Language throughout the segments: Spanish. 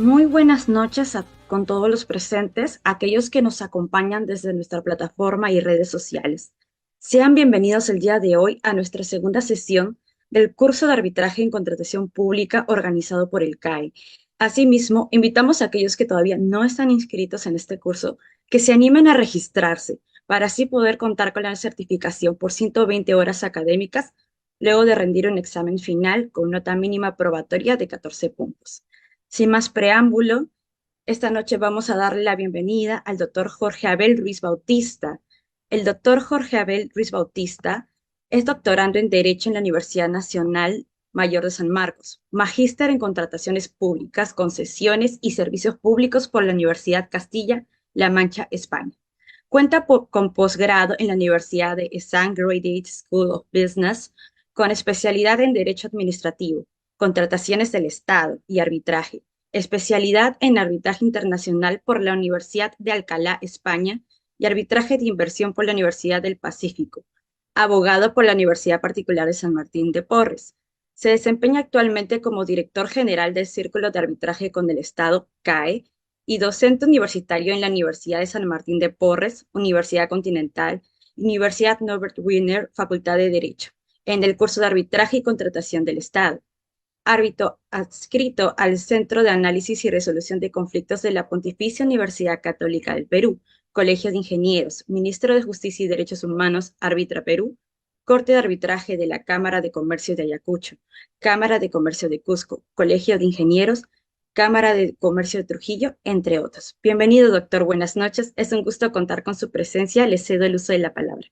Muy buenas noches con todos los presentes, aquellos que nos acompañan desde nuestra plataforma y redes sociales. Sean bienvenidos el día de hoy a nuestra segunda sesión del curso de arbitraje en contratación pública organizado por el CAE. Asimismo, invitamos a aquellos que todavía no están inscritos en este curso que se animen a registrarse para así poder contar con la certificación por 120 horas académicas luego de rendir un examen final con nota mínima probatoria de 14 puntos. Sin más preámbulo, esta noche vamos a darle la bienvenida al doctor Jorge Abel Ruiz Bautista. El doctor Jorge Abel Ruiz Bautista es doctorando en Derecho en la Universidad Nacional Mayor de San Marcos, magíster en Contrataciones Públicas, Concesiones y Servicios Públicos por la Universidad Castilla-La Mancha, España. Cuenta con posgrado en la Universidad de St. Graduate School of Business, con especialidad en Derecho Administrativo, Contrataciones del Estado y Arbitraje, especialidad en Arbitraje Internacional por la Universidad de Alcalá, España, y Arbitraje de Inversión por la Universidad del Pacífico, abogado por la Universidad Particular de San Martín de Porres. Se desempeña actualmente como director general del Círculo de Arbitraje con el Estado, CAE, y docente universitario en la Universidad de San Martín de Porres, Universidad Continental, Universidad Norbert Wiener, Facultad de Derecho, en el curso de Arbitraje y Contratación del Estado. Árbitro adscrito al Centro de Análisis y Resolución de Conflictos de la Pontificia Universidad Católica del Perú, Colegio de Ingenieros, Ministro de Justicia y Derechos Humanos, Arbitra Perú, Corte de Arbitraje de la Cámara de Comercio de Ayacucho, Cámara de Comercio de Cusco, Colegio de Ingenieros, Cámara de Comercio de Trujillo, entre otros. Bienvenido, doctor. Buenas noches. Es un gusto contar con su presencia. Le cedo el uso de la palabra.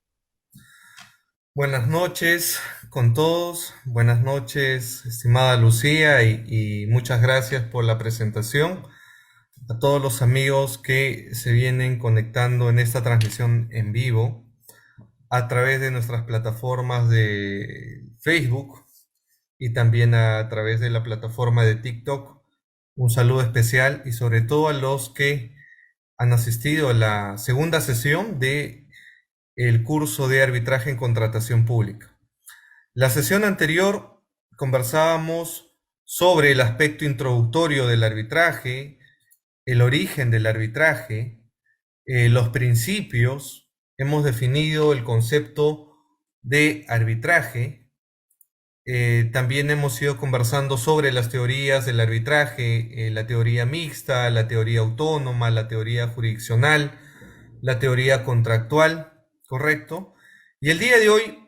Buenas noches con todos, buenas noches, estimada Lucía, y muchas gracias por la presentación. A todos los amigos que se vienen conectando en esta transmisión en vivo a través de nuestras plataformas de Facebook y también a través de la plataforma de TikTok. Un saludo especial y sobre todo a los que han asistido a la segunda sesión de el curso de arbitraje en contratación pública. La sesión anterior conversábamos sobre el aspecto introductorio del arbitraje, el origen del arbitraje, los principios. Hemos definido el concepto de arbitraje. También hemos ido conversando sobre las teorías del arbitraje, la teoría mixta, la teoría autónoma, la teoría jurisdiccional, la teoría contractual, ¿correcto? Y el día de hoy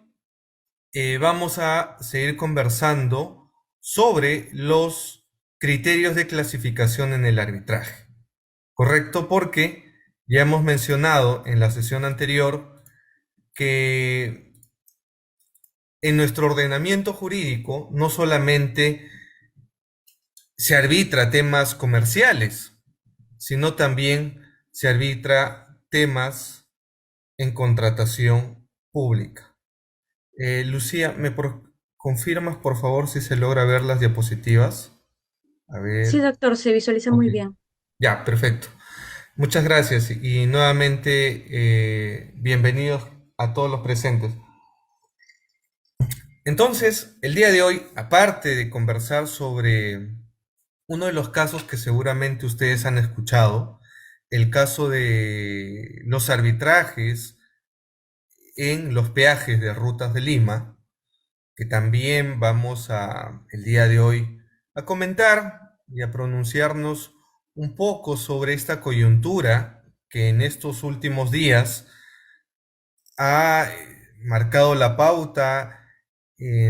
vamos a seguir conversando sobre los criterios de clasificación en el arbitraje, ¿correcto? Porque ya hemos mencionado en la sesión anterior que en nuestro ordenamiento jurídico no solamente se arbitra temas comerciales, sino también se arbitra temas en contratación pública. Lucía, confirmas por favor si se logra ver las diapositivas? A Sí, ver, doctor, se visualiza ok. muy bien. Ya, perfecto. Muchas gracias y nuevamente bienvenidos a todos los presentes. Entonces, el día de hoy, aparte de conversar sobre uno de los casos que seguramente ustedes han escuchado, el caso de los arbitrajes en los peajes de rutas de Lima, que también vamos el día de hoy a comentar y a pronunciarnos un poco sobre esta coyuntura que en estos últimos días ha marcado la pauta,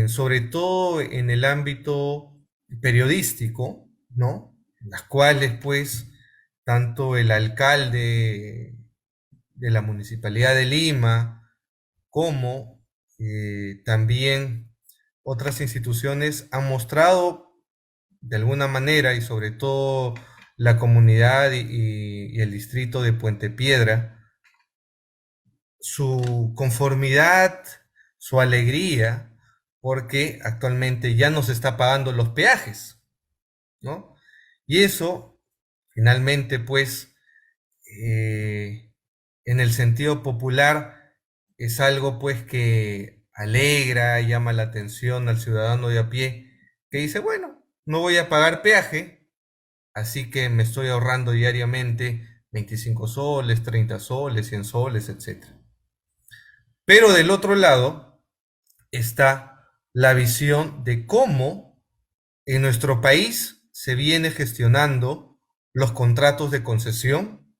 sobre todo en el ámbito periodístico, ¿no? En las cuales, pues, tanto el alcalde de la Municipalidad de Lima como también otras instituciones han mostrado de alguna manera y sobre todo la comunidad y el distrito de Puente Piedra su conformidad, su alegría, porque actualmente ya no se está pagando los peajes, ¿no? Y eso, finalmente, pues, en el sentido popular, es algo, pues, que alegra, llama la atención al ciudadano de a pie, que dice, bueno, no voy a pagar peaje, así que me estoy ahorrando diariamente 25 soles, 30 soles, 100 soles, etc. Pero del otro lado está la visión de cómo en nuestro país se viene gestionando los contratos de concesión,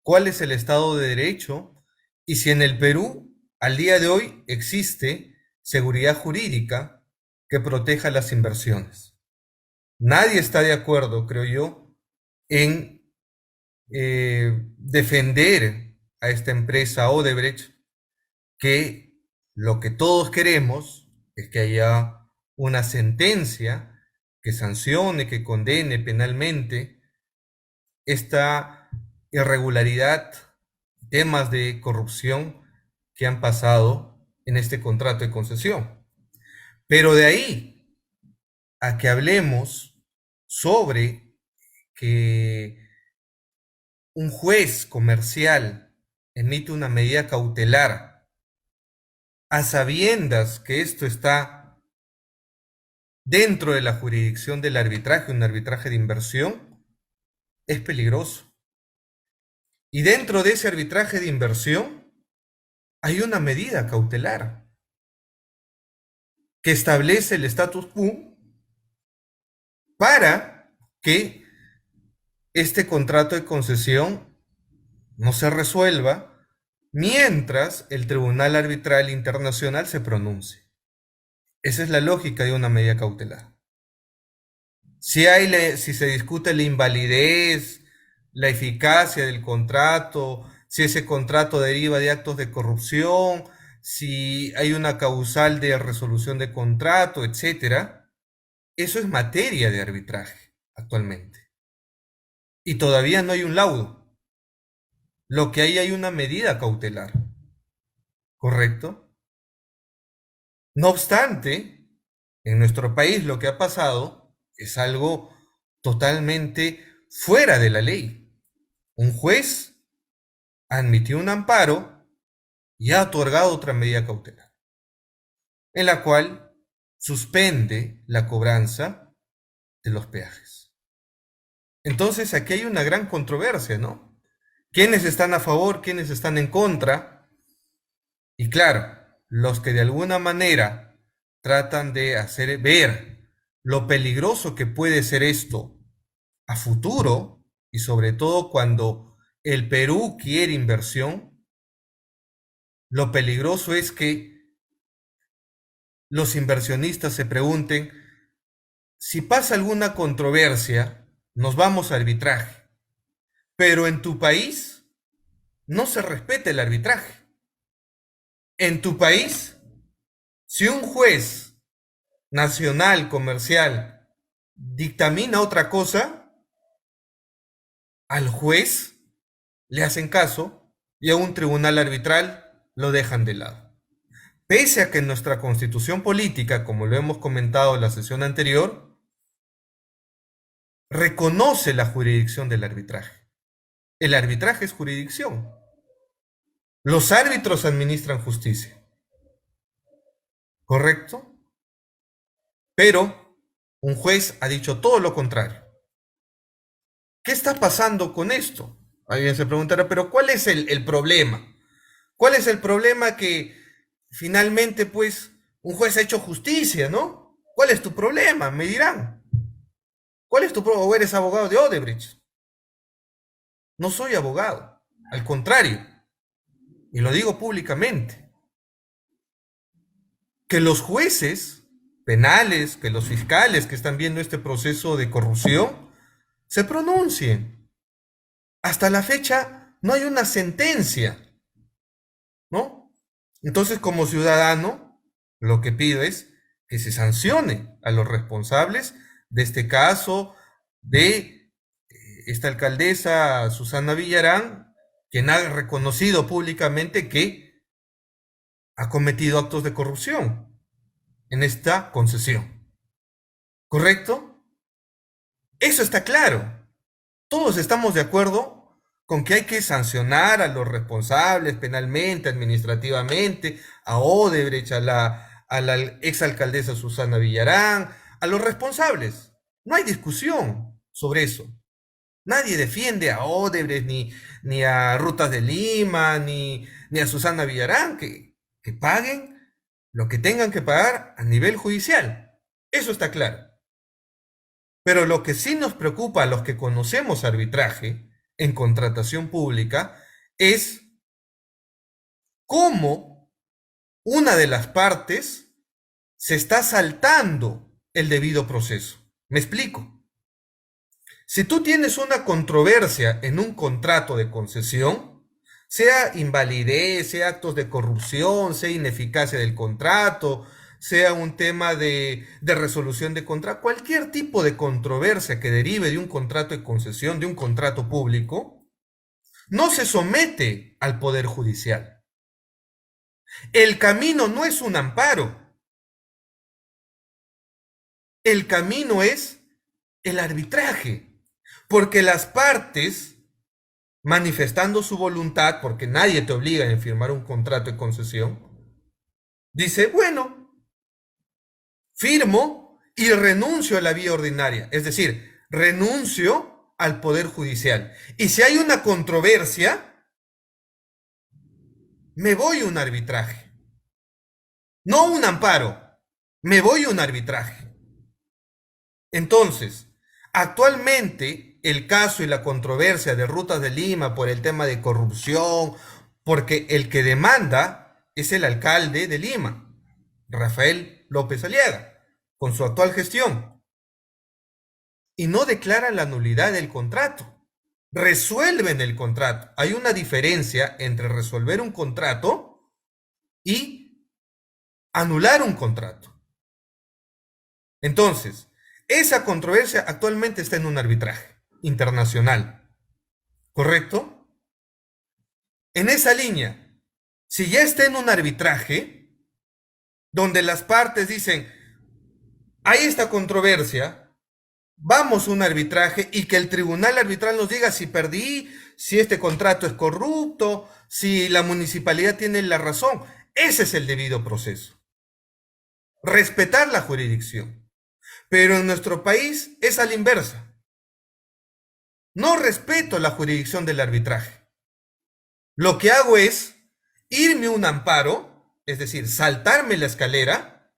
cuál es el Estado de Derecho y si en el Perú al día de hoy existe seguridad jurídica que proteja las inversiones. Nadie está de acuerdo, creo yo, en defender a esta empresa Odebrecht, que lo que todos queremos es que haya una sentencia que sancione, que condene penalmente esta irregularidad, temas de corrupción que han pasado en este contrato de concesión. Pero de ahí a que hablemos sobre que un juez comercial emite una medida cautelar a sabiendas que esto está dentro de la jurisdicción del arbitraje, un arbitraje de inversión, es peligroso. Y dentro de ese arbitraje de inversión hay una medida cautelar que establece el status quo para que este contrato de concesión no se resuelva mientras el Tribunal Arbitral Internacional se pronuncie. Esa es la lógica de una medida cautelar. Si se discute la invalidez, la eficacia del contrato, si ese contrato deriva de actos de corrupción, si hay una causal de resolución de contrato, etcétera, eso es materia de arbitraje actualmente. Y todavía no hay un laudo. Lo que hay una medida cautelar, ¿correcto? No obstante, en nuestro país lo que ha pasado es algo totalmente fuera de la ley. Un juez admitió un amparo y ha otorgado otra medida cautelar, en la cual suspende la cobranza de los peajes. Entonces aquí hay una gran controversia, ¿no? ¿Quiénes están a favor? ¿Quiénes están en contra? Y claro, los que de alguna manera tratan de hacer ver lo peligroso que puede ser esto a futuro, y sobre todo cuando el Perú quiere inversión, lo peligroso es que los inversionistas se pregunten, si pasa alguna controversia, nos vamos a arbitraje, pero en tu país no se respeta el arbitraje. En tu país, si un juez nacional, comercial, dictamina otra cosa, al juez le hacen caso y a un tribunal arbitral lo dejan de lado. Pese a que en nuestra constitución política, como lo hemos comentado en la sesión anterior, reconoce la jurisdicción del arbitraje. El arbitraje es jurisdicción. Los árbitros administran justicia, ¿correcto? Pero un juez ha dicho todo lo contrario. ¿Qué está pasando con esto? Alguien se preguntará, pero ¿cuál es el problema? ¿Cuál es el problema que finalmente, pues, un juez ha hecho justicia, ¿no? ¿Cuál es tu problema? Me dirán. ¿Cuál es tu problema? ¿O eres abogado de Odebrecht? No soy abogado, al contrario, y lo digo públicamente, que los jueces penales, que los fiscales que están viendo este proceso de corrupción, se pronuncien. Hasta la fecha no hay una sentencia, ¿no? Entonces, como ciudadano, lo que pido es que se sancione a los responsables de este caso de esta alcaldesa Susana Villarán, quien ha reconocido públicamente que ha cometido actos de corrupción en esta concesión. ¿Correcto? Eso está claro. Todos estamos de acuerdo con que hay que sancionar a los responsables penalmente, administrativamente, a Odebrecht, a la exalcaldesa Susana Villarán, a los responsables. No hay discusión. sobre eso. Nadie defiende a Odebrecht, ni a Rutas de Lima, ni a Susana Villarán, que paguen lo que tengan que pagar a nivel judicial. Eso está claro. Pero lo que sí nos preocupa a los que conocemos arbitraje en contratación pública es cómo una de las partes se está saltando el debido proceso. Me explico. Si tú tienes una controversia en un contrato de concesión, sea invalidez, sea actos de corrupción, sea ineficacia del contrato, sea un tema de resolución de contrato, cualquier tipo de controversia que derive de un contrato de concesión, de un contrato público, no se somete al Poder Judicial. El camino no es un amparo. El camino es el arbitraje, porque las partes, manifestando su voluntad, porque nadie te obliga a firmar un contrato de concesión, dice, bueno, firmo y renuncio a la vía ordinaria, es decir, renuncio al Poder Judicial. Y si hay una controversia, me voy a un arbitraje. No un amparo, me voy a un arbitraje. Entonces, actualmente el caso y la controversia de Rutas de Lima por el tema de corrupción, porque el que demanda es el alcalde de Lima, Rafael López Aliaga, con su actual gestión, y no declaran la nulidad del contrato. Resuelven el contrato. Hay una diferencia entre resolver un contrato y anular un contrato. Entonces, esa controversia actualmente está en un arbitraje internacional, ¿correcto? En esa línea, si ya está en un arbitraje, donde las partes dicen, hay esta controversia, vamos a un arbitraje y que el tribunal arbitral nos diga si perdí, si este contrato es corrupto, si la municipalidad tiene la razón. Ese es el debido proceso. Respetar la jurisdicción. Pero en nuestro país es a la inversa. No respeto la jurisdicción del arbitraje. Lo que hago es irme a un amparo, es decir, saltarme la escalera,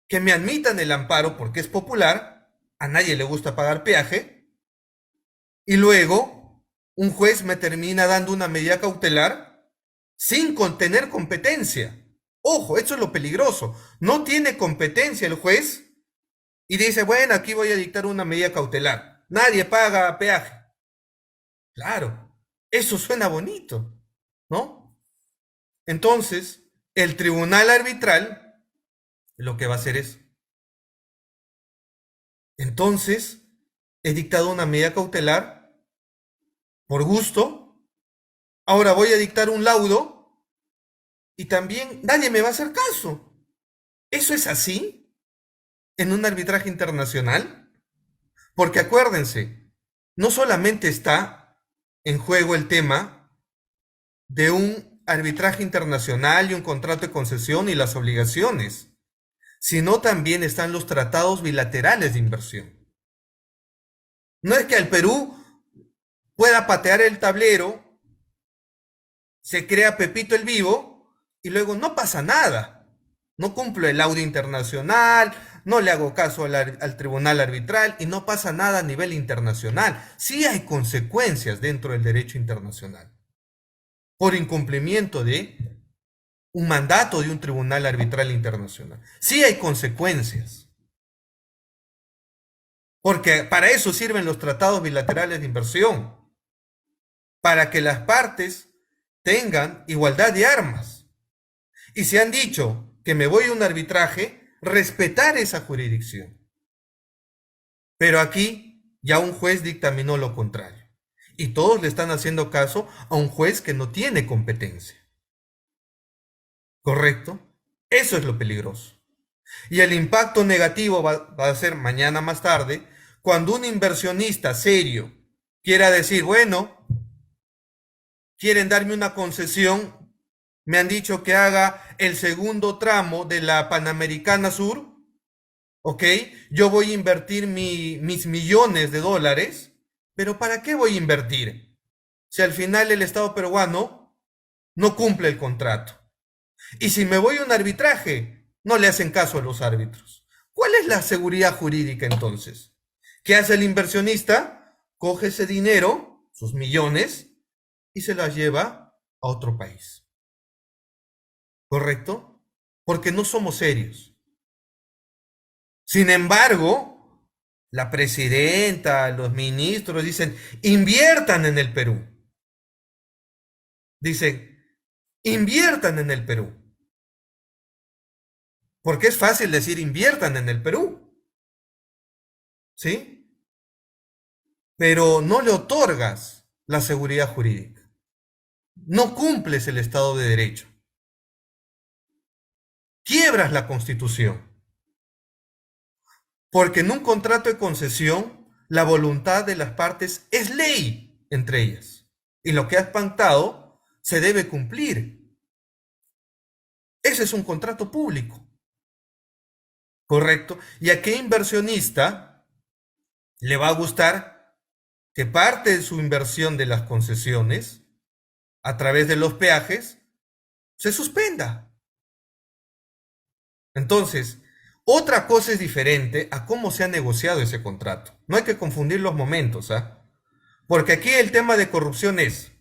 que me admitan el amparo porque es popular, a nadie le gusta pagar peaje, y luego un juez me termina dando una medida cautelar sin tener competencia. Ojo, eso es lo peligroso. No tiene competencia el juez y dice, bueno, aquí voy a dictar una medida cautelar. Nadie paga peaje. Claro, eso suena bonito, ¿no? Entonces, el tribunal arbitral lo que va a hacer es, entonces, he dictado una medida cautelar por gusto, ahora voy a dictar un laudo y también nadie me va a hacer caso. ¿Eso es así en un arbitraje internacional? Porque acuérdense, no solamente está en juego el tema de un arbitraje internacional y un contrato de concesión y las obligaciones, sino también están los tratados bilaterales de inversión. No es que el Perú pueda patear el tablero, se crea Pepito el Vivo y luego no pasa nada. No cumplo el laudo internacional, no le hago caso al tribunal arbitral y no pasa nada a nivel internacional. Sí hay consecuencias dentro del derecho internacional por incumplimiento de un mandato de un tribunal arbitral internacional. Sí hay consecuencias. Porque para eso sirven los tratados bilaterales de inversión, para que las partes tengan igualdad de armas. Y si han dicho que me voy a un arbitraje, respetar esa jurisdicción. Pero aquí ya un juez dictaminó lo contrario. Y todos le están haciendo caso a un juez que no tiene competencia. ¿Correcto? Eso es lo peligroso. Y el impacto negativo va a ser mañana más tarde, cuando un inversionista serio quiera decir, bueno, quieren darme una concesión, me han dicho que haga el segundo tramo de la Panamericana Sur, ¿ok? Yo voy a invertir mis millones de dólares, pero ¿para qué voy a invertir? Si al final el Estado peruano no cumple el contrato. Y si me voy a un arbitraje, no le hacen caso a los árbitros. ¿Cuál es la seguridad jurídica entonces? ¿Qué hace el inversionista? Coge ese dinero, sus millones, y se las lleva a otro país. ¿Correcto? Porque no somos serios. Sin embargo, la presidenta, los ministros dicen, inviertan en el Perú. Dicen, inviertan en el Perú. Porque es fácil decir inviertan en el Perú, ¿sí? Pero no le otorgas la seguridad jurídica. No cumples el Estado de Derecho. Quiebras la Constitución. Porque en un contrato de concesión, la voluntad de las partes es ley entre ellas. Y lo que has pactado se debe cumplir. Ese es un contrato público. ¿Correcto? ¿Y a qué inversionista le va a gustar que parte de su inversión de las concesiones a través de los peajes se suspenda? Entonces, otra cosa es diferente a cómo se ha negociado ese contrato. No hay que confundir los momentos, ¿ah? Porque aquí el tema de corrupción es,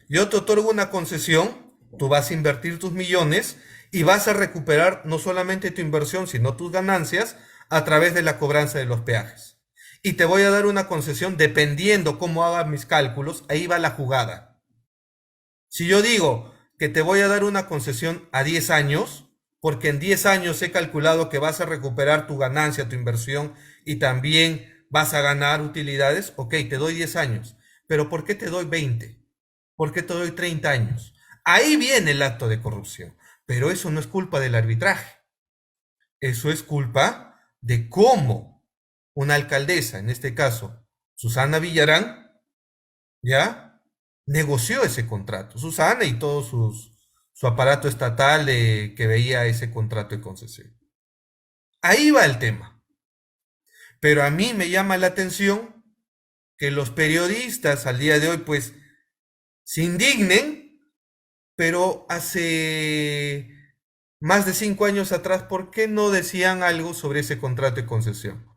yo te otorgo una concesión, tú vas a invertir tus millones y vas a recuperar no solamente tu inversión, sino tus ganancias a través de la cobranza de los peajes. Y te voy a dar una concesión dependiendo cómo haga mis cálculos, ahí va la jugada. Si yo digo que te voy a dar una concesión a 10 años, porque en 10 años he calculado que vas a recuperar tu ganancia, tu inversión y también vas a ganar utilidades, ok, te doy 10 años. Pero ¿por qué te doy 20? ¿Por qué te doy 30 años? Ahí viene el acto de corrupción. Pero eso no es culpa del arbitraje. Eso es culpa de cómo una alcaldesa, en este caso Susana Villarán, ¿ya? Negoció ese contrato. Susana y todo su aparato estatal que veía ese contrato de concesión. Ahí va el tema. Pero a mí me llama la atención que los periodistas al día de hoy pues se indignen, pero hace más de 5 años atrás, ¿por qué no decían algo sobre ese contrato de concesión?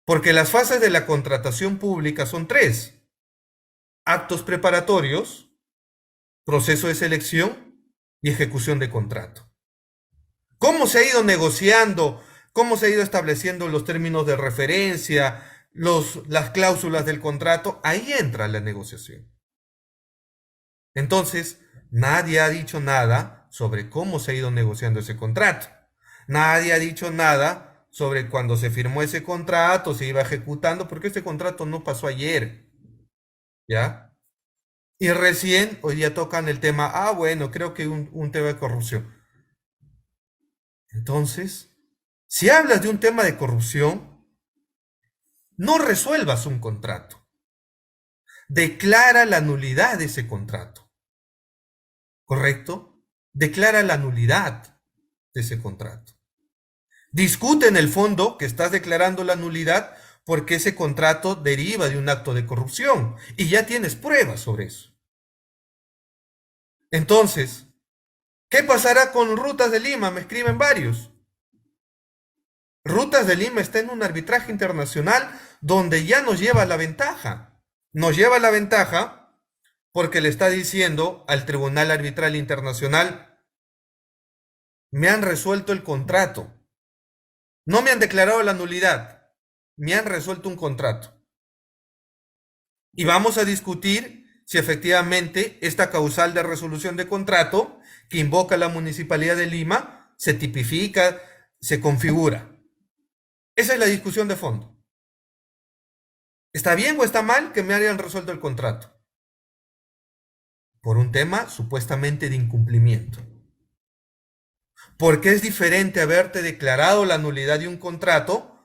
Porque las fases de la contratación pública son tres: actos preparatorios, proceso de selección y ejecución de contrato. ¿Cómo se ha ido negociando? ¿Cómo se ha ido estableciendo los términos de referencia, las cláusulas del contrato? Ahí entra la negociación. Entonces, nadie ha dicho nada sobre cómo se ha ido negociando ese contrato. Nadie ha dicho nada sobre cuando se firmó ese contrato, se iba ejecutando, porque ese contrato no pasó ayer, ¿ya? Y recién hoy día tocan el tema, bueno, creo que un tema de corrupción. Entonces, si hablas de un tema de corrupción, no resuelvas un contrato. Declara la nulidad de ese contrato. ¿Correcto? Declara la nulidad de ese contrato. Discute en el fondo que estás declarando la nulidad porque ese contrato deriva de un acto de corrupción y ya tienes pruebas sobre eso. Entonces, ¿qué pasará con Rutas de Lima? Me escriben varios. Rutas de Lima está en un arbitraje internacional donde ya nos lleva la ventaja. Nos lleva la ventaja porque le está diciendo al Tribunal Arbitral Internacional, me han resuelto el contrato. No me han declarado la nulidad, me han resuelto un contrato. Y vamos a discutir si efectivamente esta causal de resolución de contrato que invoca la Municipalidad de Lima se tipifica, se configura. Esa es la discusión de fondo. ¿Está bien o está mal que me hayan resuelto el contrato? Por un tema supuestamente de incumplimiento. Porque es diferente haberte declarado la nulidad de un contrato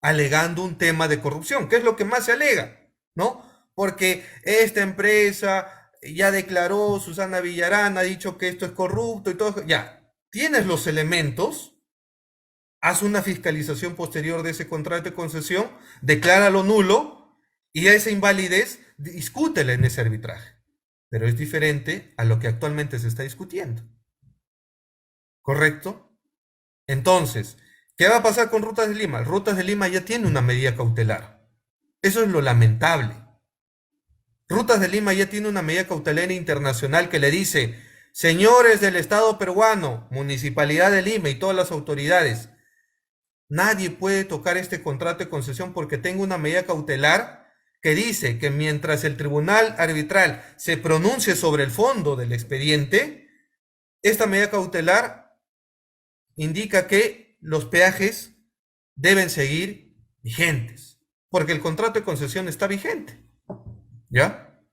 alegando un tema de corrupción, que es lo que más se alega, ¿no? Porque esta empresa ya declaró, Susana Villarán ha dicho que esto es corrupto y todo, ya, tienes los elementos haz una fiscalización posterior de ese contrato de concesión, decláralo nulo y a esa invalidez discútela en ese arbitraje. Pero es diferente a lo que actualmente se está discutiendo. ¿Correcto? Entonces, ¿qué va a pasar con Rutas de Lima? Rutas de Lima ya tiene una medida cautelar. Eso es lo lamentable. Rutas de Lima ya tiene una medida cautelar internacional que le dice, señores del Estado peruano, Municipalidad de Lima y todas las autoridades, nadie puede tocar este contrato de concesión porque tengo una medida cautelar que dice que mientras el tribunal arbitral se pronuncie sobre el fondo del expediente, esta medida cautelar indica que los peajes deben seguir vigentes, porque el contrato de concesión está vigente. ¿Ya?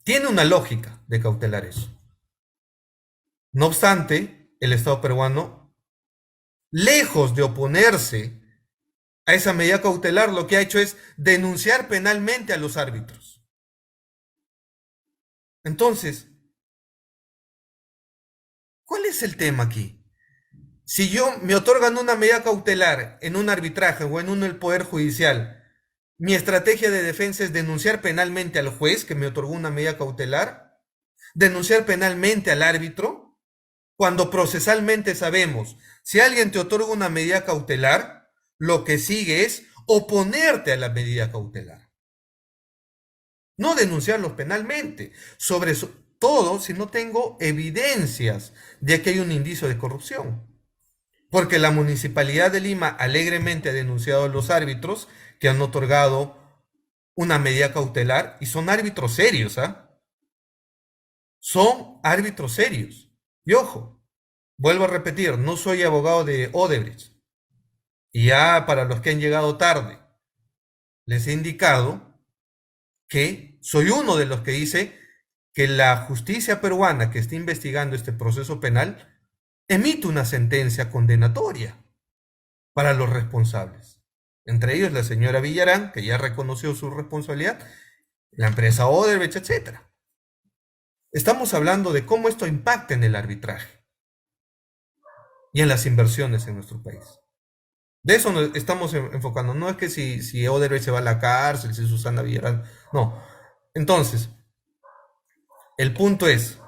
Tiene una lógica de cautelar eso. No obstante, el Estado peruano, lejos de oponerse a esa medida cautelar, lo que ha hecho es denunciar penalmente a los árbitros. Entonces, ¿cuál es el tema aquí? Si yo me otorgan una medida cautelar en un arbitraje o en el Poder Judicial, mi estrategia de defensa es denunciar penalmente al juez que me otorgó una medida cautelar, denunciar penalmente al árbitro, cuando procesalmente sabemos, si alguien te otorga una medida cautelar, lo que sigue es oponerte a la medida cautelar. No denunciarlos penalmente, sobre todo si no tengo evidencias de que hay un indicio de corrupción. Porque la Municipalidad de Lima alegremente ha denunciado a los árbitros que han otorgado una medida cautelar y son árbitros serios, ¿ah? Son árbitros serios. Y ojo, vuelvo a repetir, no soy abogado de Odebrecht. Y ya para los que han llegado tarde, les he indicado que soy uno de los que dice que la justicia peruana que está investigando este proceso penal emite una sentencia condenatoria para los responsables. Entre ellos la señora Villarán, que ya reconoció su responsabilidad, la empresa Odebrecht, etcétera. Estamos hablando de cómo esto impacta en el arbitraje y en las inversiones en nuestro país. De eso nos estamos enfocando. No es que si Odebrecht se va a la cárcel, si Susana Villarán. No. Entonces, el punto es,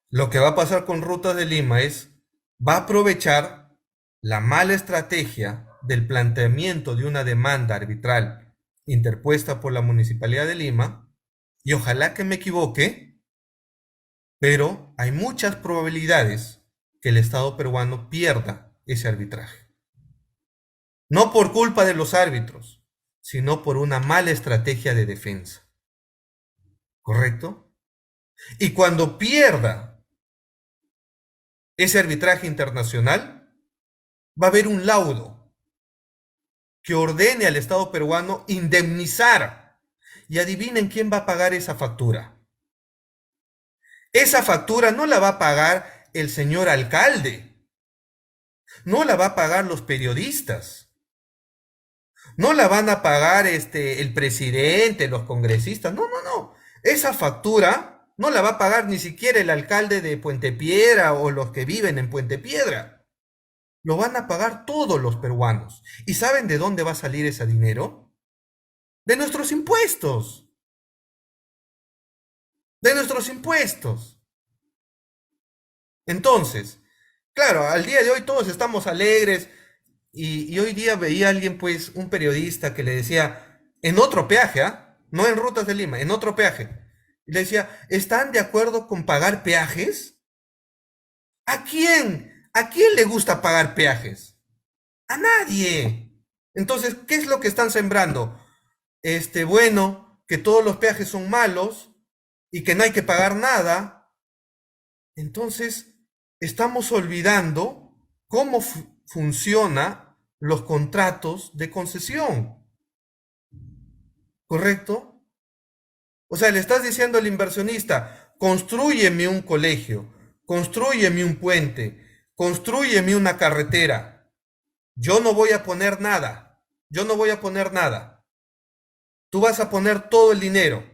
lo que va a pasar con Rutas de Lima es, va a aprovechar la mala estrategia del planteamiento de una demanda arbitral interpuesta por la Municipalidad de Lima, y ojalá que me equivoque, pero hay muchas probabilidades que el Estado peruano pierda ese arbitraje. No por culpa de los árbitros, sino por una mala estrategia de defensa. ¿Correcto? Y cuando pierda ese arbitraje internacional, va a haber un laudo que ordene al Estado peruano indemnizar. Y adivinen quién va a pagar esa factura. Esa factura no la va a pagar el señor alcalde, no la va a pagar los periodistas, no la van a pagar el presidente, los congresistas, no, no, no. Esa factura no la va a pagar ni siquiera el alcalde de Puente Piedra o los que viven en Puente Piedra. Lo van a pagar todos los peruanos. ¿Y saben de dónde va a salir ese dinero? De nuestros impuestos. De nuestros impuestos. Entonces, claro, al día de hoy todos estamos alegres y hoy día veía a alguien, pues, un periodista que le decía, en otro peaje, ¿ah? No en Rutas de Lima, en otro peaje. Y le decía, ¿están de acuerdo con pagar peajes? ¿A quién? ¿A quién le gusta pagar peajes? A nadie. Entonces, ¿qué es lo que están sembrando? Bueno, que todos los peajes son malos y que no hay que pagar nada. Entonces, estamos olvidando cómo funcionan los contratos de concesión. ¿Correcto? O sea, le estás diciendo al inversionista, constrúyeme un colegio, constrúyeme un puente, constrúyeme una carretera. Yo no voy a poner nada. Yo no voy a poner nada. Tú vas a poner todo el dinero.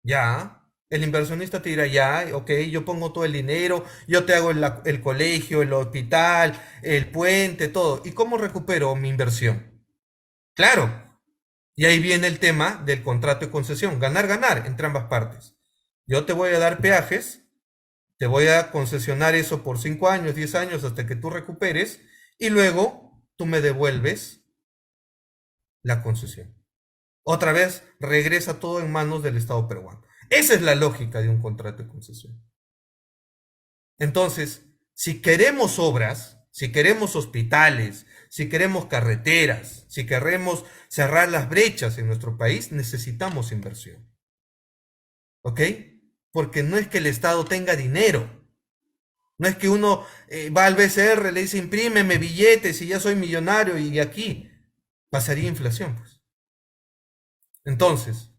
Ya. El inversionista te dirá, ya, ok, yo pongo todo el dinero, yo te hago el colegio, el hospital, el puente, todo. ¿Y cómo recupero mi inversión? Claro, y ahí viene el tema del contrato de concesión, ganar, ganar entre ambas partes. Yo te voy a dar peajes, te voy a concesionar eso por 5 años, 10 años, hasta que tú recuperes, y luego tú me devuelves la concesión. Otra vez regresa todo en manos del Estado peruano. Esa es la lógica de un contrato de concesión. Entonces, si queremos obras, si queremos hospitales, si queremos carreteras, si queremos cerrar las brechas en nuestro país, necesitamos inversión. ¿Ok? Porque no es que el Estado tenga dinero. No es que uno va al BCR, le dice imprímeme billetes y ya soy millonario y aquí pasaría inflación, pues. Entonces,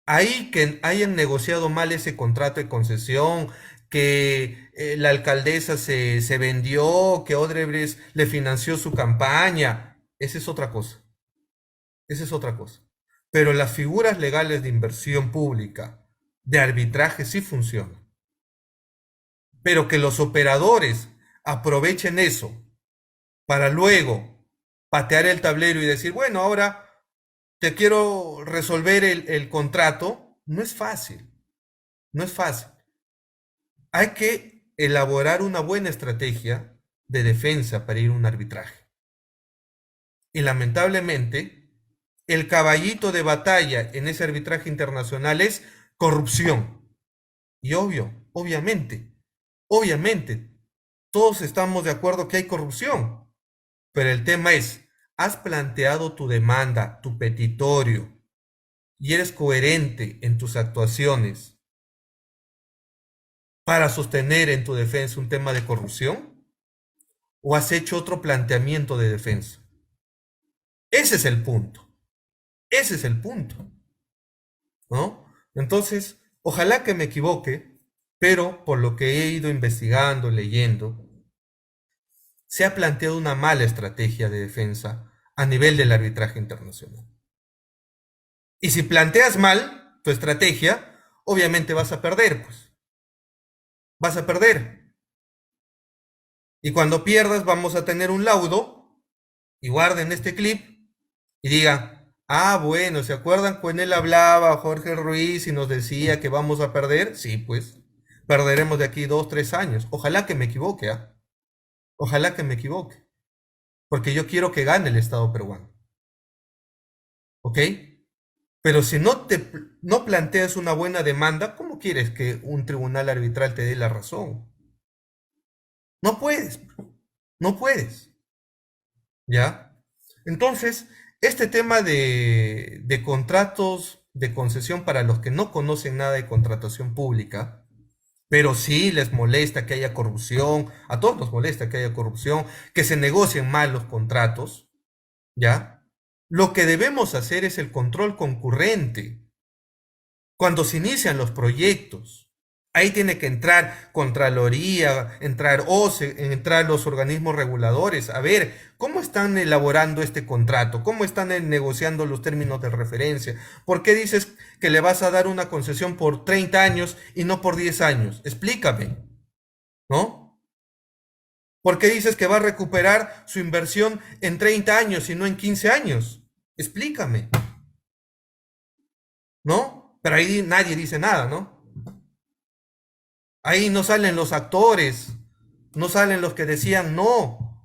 ahí que hayan negociado mal ese contrato de concesión, que la alcaldesa se vendió, que Odebrecht le financió su campaña, esa es otra cosa. Esa es otra cosa. Pero las figuras legales de inversión pública, de arbitraje, sí funcionan. Pero que los operadores aprovechen eso para luego patear el tablero y decir, bueno, ahora te quiero resolver el contrato, no es fácil. No es fácil. Hay que elaborar una buena estrategia de defensa para ir a un arbitraje. Y lamentablemente, el caballito de batalla en ese arbitraje internacional es corrupción. Y obviamente, todos estamos de acuerdo que hay corrupción. Pero el tema es, ¿has planteado tu demanda, tu petitorio, y eres coherente en tus actuaciones para sostener en tu defensa un tema de corrupción? ¿O has hecho otro planteamiento de defensa? Ese es el punto. Ese es el punto, ¿no? Entonces, ojalá que me equivoque, pero por lo que he ido investigando, leyendo, se ha planteado una mala estrategia de defensa a nivel del arbitraje internacional. Y si planteas mal tu estrategia, obviamente vas a perder, pues. Vas a perder. Y cuando pierdas vamos a tener un laudo, y guarden este clip, y digan, ah, bueno, ¿se acuerdan cuando él hablaba, Jorge Ruiz, y nos decía que vamos a perder? Sí, pues, perderemos de aquí 2, 3 años. Ojalá que me equivoque, ¿ah? Ojalá que me equivoque, porque yo quiero que gane el Estado peruano, ¿ok? Pero si no planteas una buena demanda, ¿cómo quieres que un tribunal arbitral te dé la razón? No puedes, no puedes, ¿ya? Entonces, este tema de contratos de concesión para los que no conocen nada de contratación pública, pero sí les molesta que haya corrupción, a todos nos molesta que haya corrupción, que se negocien mal los contratos, ¿ya? Lo que debemos hacer es el control concurrente. Cuando se inician los proyectos, ahí tiene que entrar Contraloría, entrar OCE, entrar los organismos reguladores, a ver cómo están elaborando este contrato, cómo están negociando los términos de referencia. ¿Por qué dices que le vas a dar una concesión por 30 años y no por 10 años? Explícame, ¿no? ¿Por qué dices que va a recuperar su inversión en 30 años y no en 15 años? Explícame, ¿no? Pero ahí nadie dice nada, ¿no? Ahí no salen los actores, no salen los que decían no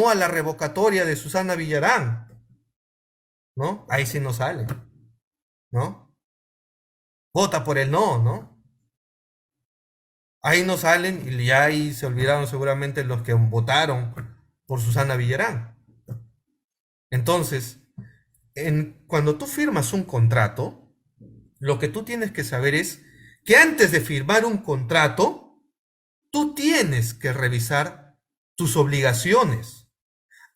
a la revocatoria de Susana Villarán, ¿no? Ahí sí no salen, ¿no? Vota por el no, ¿no? Ahí no salen y ya ahí se olvidaron seguramente los que votaron por Susana Villarán. Entonces, cuando tú firmas un contrato, lo que tú tienes que saber es que antes de firmar un contrato, tú tienes que revisar tus obligaciones.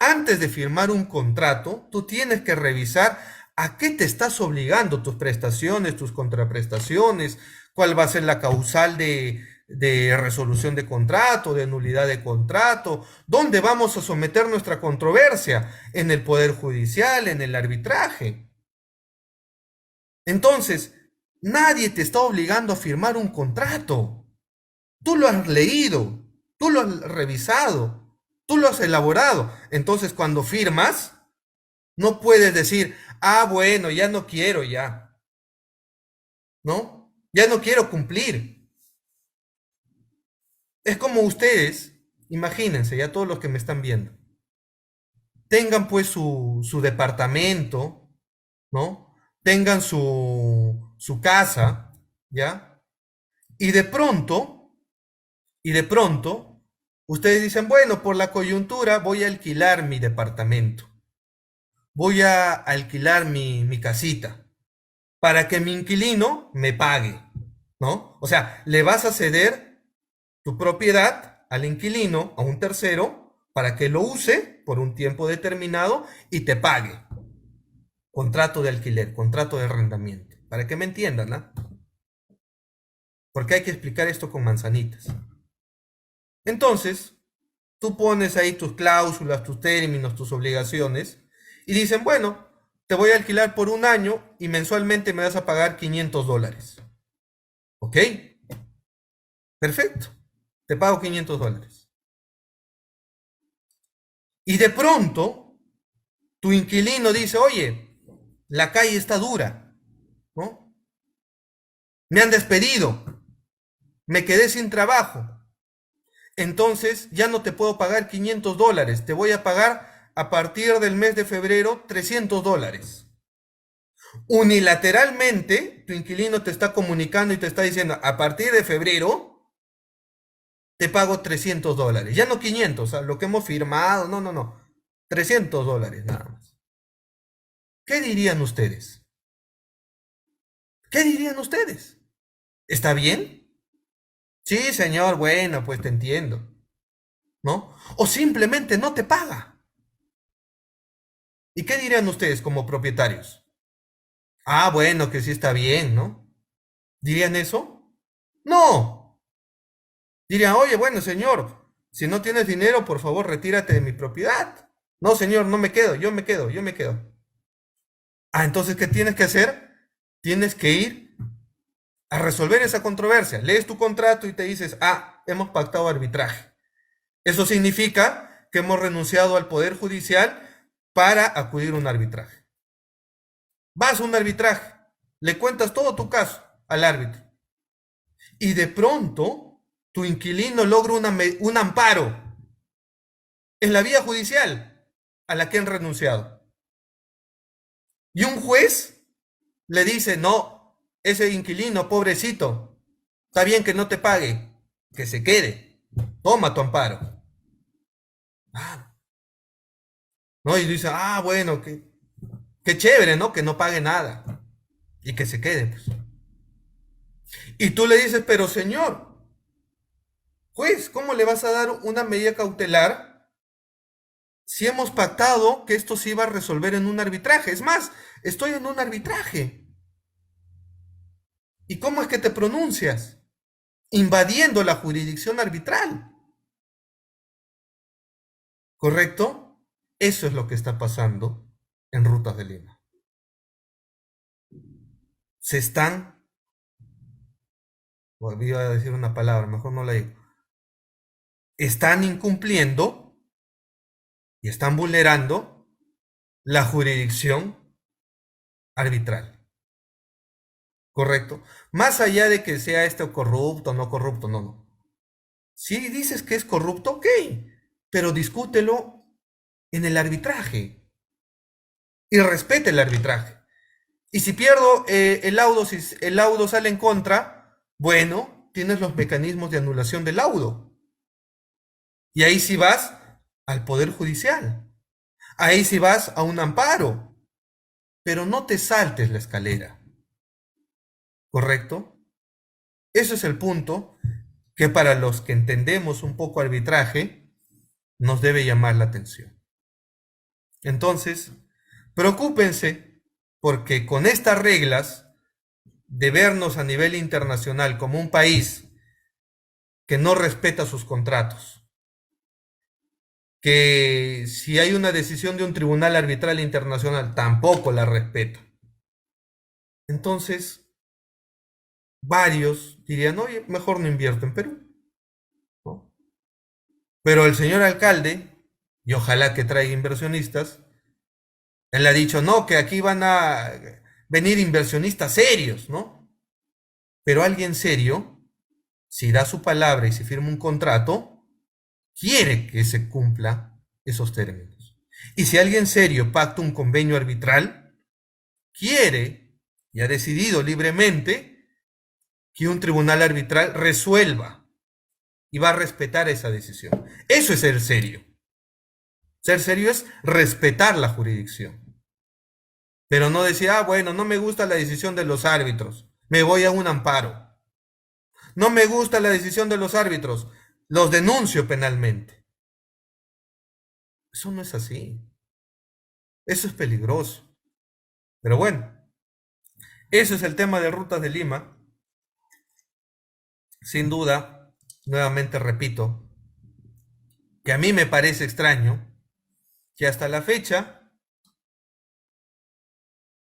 Antes de firmar un contrato, tú tienes que revisar a qué te estás obligando, tus prestaciones, tus contraprestaciones, cuál va a ser la causal de resolución de contrato, de nulidad de contrato, dónde vamos a someter nuestra controversia, en el Poder Judicial, en el arbitraje. Entonces, Nadie te está obligando a firmar un contrato. Tú lo has leído, tú lo has revisado, tú lo has elaborado. Entonces, cuando firmas, no puedes decir, ah, bueno, ya no quiero, ya, ¿no? Ya no quiero cumplir. Es como ustedes, imagínense, ya todos los que me están viendo, tengan pues su departamento, ¿no? Tengan su casa, ¿ya? Y de pronto, y de pronto, ustedes dicen, bueno, por la coyuntura voy a alquilar mi departamento, voy a alquilar mi casita, para que mi inquilino me pague, ¿no? O sea, le vas a ceder tu propiedad al inquilino, a un tercero, para que lo use por un tiempo determinado y te pague. Contrato de alquiler, contrato de arrendamiento. Para que me entiendan, ¿no? Porque hay que explicar esto con manzanitas. Entonces, tú pones ahí tus cláusulas, tus términos, tus obligaciones y dicen, bueno, te voy a alquilar por un año y mensualmente me vas a pagar $500. ¿Ok? Perfecto. Te pago $500. Y de pronto, tu inquilino dice, oye, la calle está dura, ¿no? Me han despedido, me quedé sin trabajo. Entonces ya no te puedo pagar $500, te voy a pagar a partir del mes de febrero $300. Unilateralmente, tu inquilino te está comunicando y te está diciendo, a partir de febrero te pago $300, ya no 500, o sea, lo que hemos firmado, no, no, no, $300 nada más. ¿Qué dirían ustedes? ¿Qué dirían ustedes? ¿Está bien? Sí, señor, bueno, pues te entiendo, ¿no? O simplemente no te paga. ¿Y qué dirían ustedes como propietarios? Ah, bueno, que sí está bien, ¿no? ¿Dirían eso? No. Dirían, oye, bueno, señor, si no tienes dinero, por favor, retírate de mi propiedad. No, señor, no me quedo, yo me quedo, yo me quedo. Ah, entonces, ¿qué tienes que hacer? Tienes que ir a resolver esa controversia. Lees tu contrato y te dices, ah, hemos pactado arbitraje. Eso significa que hemos renunciado al poder judicial para acudir a un arbitraje. Vas a un arbitraje, le cuentas todo tu caso al árbitro y de pronto tu inquilino logra un amparo en la vía judicial a la que han renunciado. Y un juez le dice, no, ese inquilino, pobrecito, está bien que no te pague, que se quede, toma tu amparo. Ah, ¿no? Y dice, ah, bueno, qué chévere, ¿no? Que no pague nada y que se quede, pues. Y tú le dices, pero señor, juez, ¿cómo le vas a dar una medida cautelar si hemos pactado que esto se iba a resolver en un arbitraje? Es más, estoy en un arbitraje. ¿Y cómo es que te pronuncias? Invadiendo la jurisdicción arbitral. ¿Correcto? Eso es lo que está pasando en Rutas de Lima. Se están, volví a decir una palabra, mejor no la digo, están incumpliendo y están vulnerando la jurisdicción arbitral. ¿Correcto? Más allá de que sea esto corrupto o no corrupto, no, no. Si dices que es corrupto, ok, pero discútelo en el arbitraje y respete el arbitraje. Y si pierdo el laudo, si el laudo sale en contra, bueno, tienes los mecanismos de anulación del laudo. Y ahí sí vas al Poder Judicial. Ahí sí vas a un amparo. Pero no te saltes la escalera. ¿Correcto? Eso es el punto que para los que entendemos un poco arbitraje nos debe llamar la atención. Entonces, preocúpense porque con estas reglas de vernos a nivel internacional como un país que no respeta sus contratos, que si hay una decisión de un tribunal arbitral internacional tampoco la respeta. Entonces, varios dirían, oye, mejor no invierto en Perú, ¿no? Pero el señor alcalde, y ojalá que traiga inversionistas, él ha dicho, no, que aquí van a venir inversionistas serios, ¿no? Pero alguien serio, si da su palabra y se firma un contrato, quiere que se cumpla esos términos. Y si alguien serio pacta un convenio arbitral, quiere y ha decidido libremente que un tribunal arbitral resuelva y va a respetar esa decisión. Eso es ser serio. Ser serio es respetar la jurisdicción. Pero no decir, ah, bueno, no me gusta la decisión de los árbitros, me voy a un amparo. No me gusta la decisión de los árbitros, los denuncio penalmente. Eso no es así. Eso es peligroso. Pero bueno, ese es el tema de Rutas de Lima. Sin duda, nuevamente repito, que a mí me parece extraño que hasta la fecha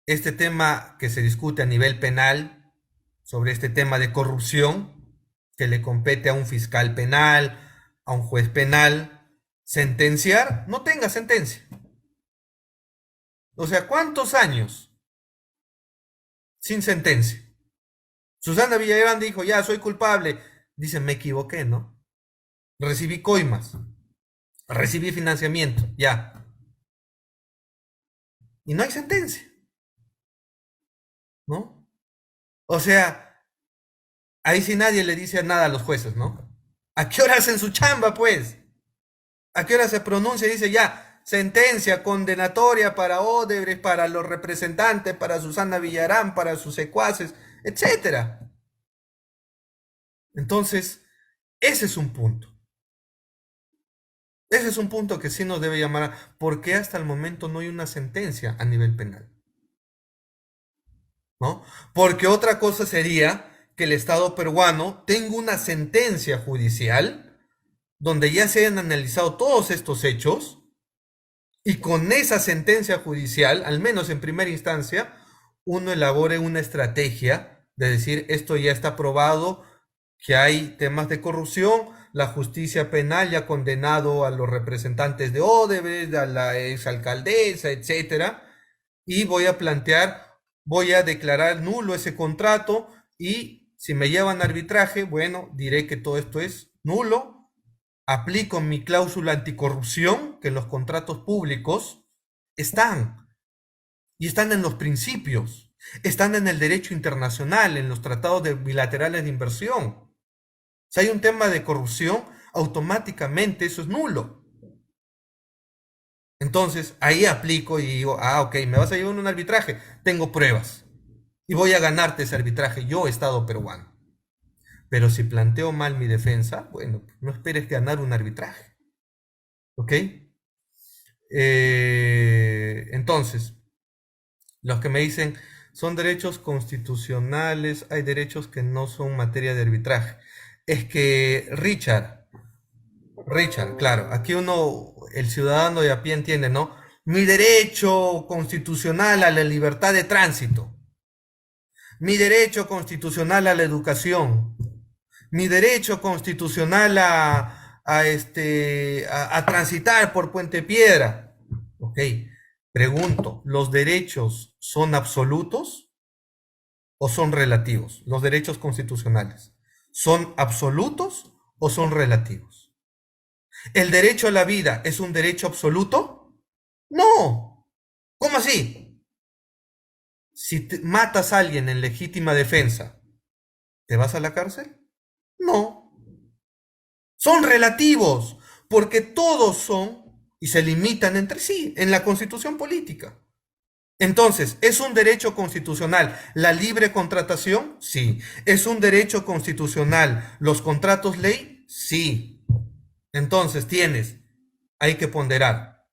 este tema que se discute a nivel penal sobre este tema de corrupción que le compete a un fiscal penal, a un juez penal, sentenciar, no tenga sentencia. O sea, ¿cuántos años sin sentencia? Susana Villagrán dijo, ya soy culpable. Dice, me equivoqué, ¿no? Recibí coimas, recibí financiamiento, ya. Y no hay sentencia, ¿no? O sea, ahí sí nadie le dice nada a los jueces, ¿no? ¿A qué hora hacen su chamba, pues? ¿A qué hora se pronuncia y dice ya, sentencia condenatoria para Odebrecht, para los representantes, para Susana Villarán, para sus secuaces, etcétera? Entonces, ese es un punto. Ese es un punto que sí nos debe llamar a por qué hasta el momento no hay una sentencia a nivel penal, ¿no? Porque otra cosa sería que el Estado peruano tenga una sentencia judicial donde ya se hayan analizado todos estos hechos y con esa sentencia judicial, al menos en primera instancia, uno elabore una estrategia de decir esto ya está probado, que hay temas de corrupción, la justicia penal ya ha condenado a los representantes de Odebrecht, a la exalcaldesa, etcétera, y voy a declarar nulo ese contrato y si me llevan a arbitraje, bueno, diré que todo esto es nulo, aplico mi cláusula anticorrupción, que en los contratos públicos están, y están en los principios, están en el derecho internacional, en los tratados bilaterales de inversión. Si hay un tema de corrupción, automáticamente eso es nulo. Entonces, ahí aplico y digo, ah, ok, me vas a llevar un arbitraje, tengo pruebas. Y voy a ganarte ese arbitraje, yo, Estado peruano. Pero si planteo mal mi defensa, bueno, no esperes ganar un arbitraje. ¿Ok? Entonces, los que me dicen, son derechos constitucionales, hay derechos que no son materia de arbitraje. Es que, Richard, claro, aquí uno, el ciudadano de a pie entiende, ¿no? Mi derecho constitucional a la libertad de tránsito, mi derecho constitucional a la educación, mi derecho constitucional a transitar por Puente Piedra. Ok, pregunto, ¿los derechos son absolutos o son relativos? Los derechos constitucionales, ¿son absolutos o son relativos? ¿El derecho a la vida es un derecho absoluto? No. ¿Cómo así? Si matas a alguien en legítima defensa, ¿te vas a la cárcel? No. Son relativos, porque todos son y se limitan entre sí en la constitución política. Entonces, ¿es un derecho constitucional la libre contratación? Sí. ¿Es un derecho constitucional los contratos ley? Sí. Entonces, hay que ponderar.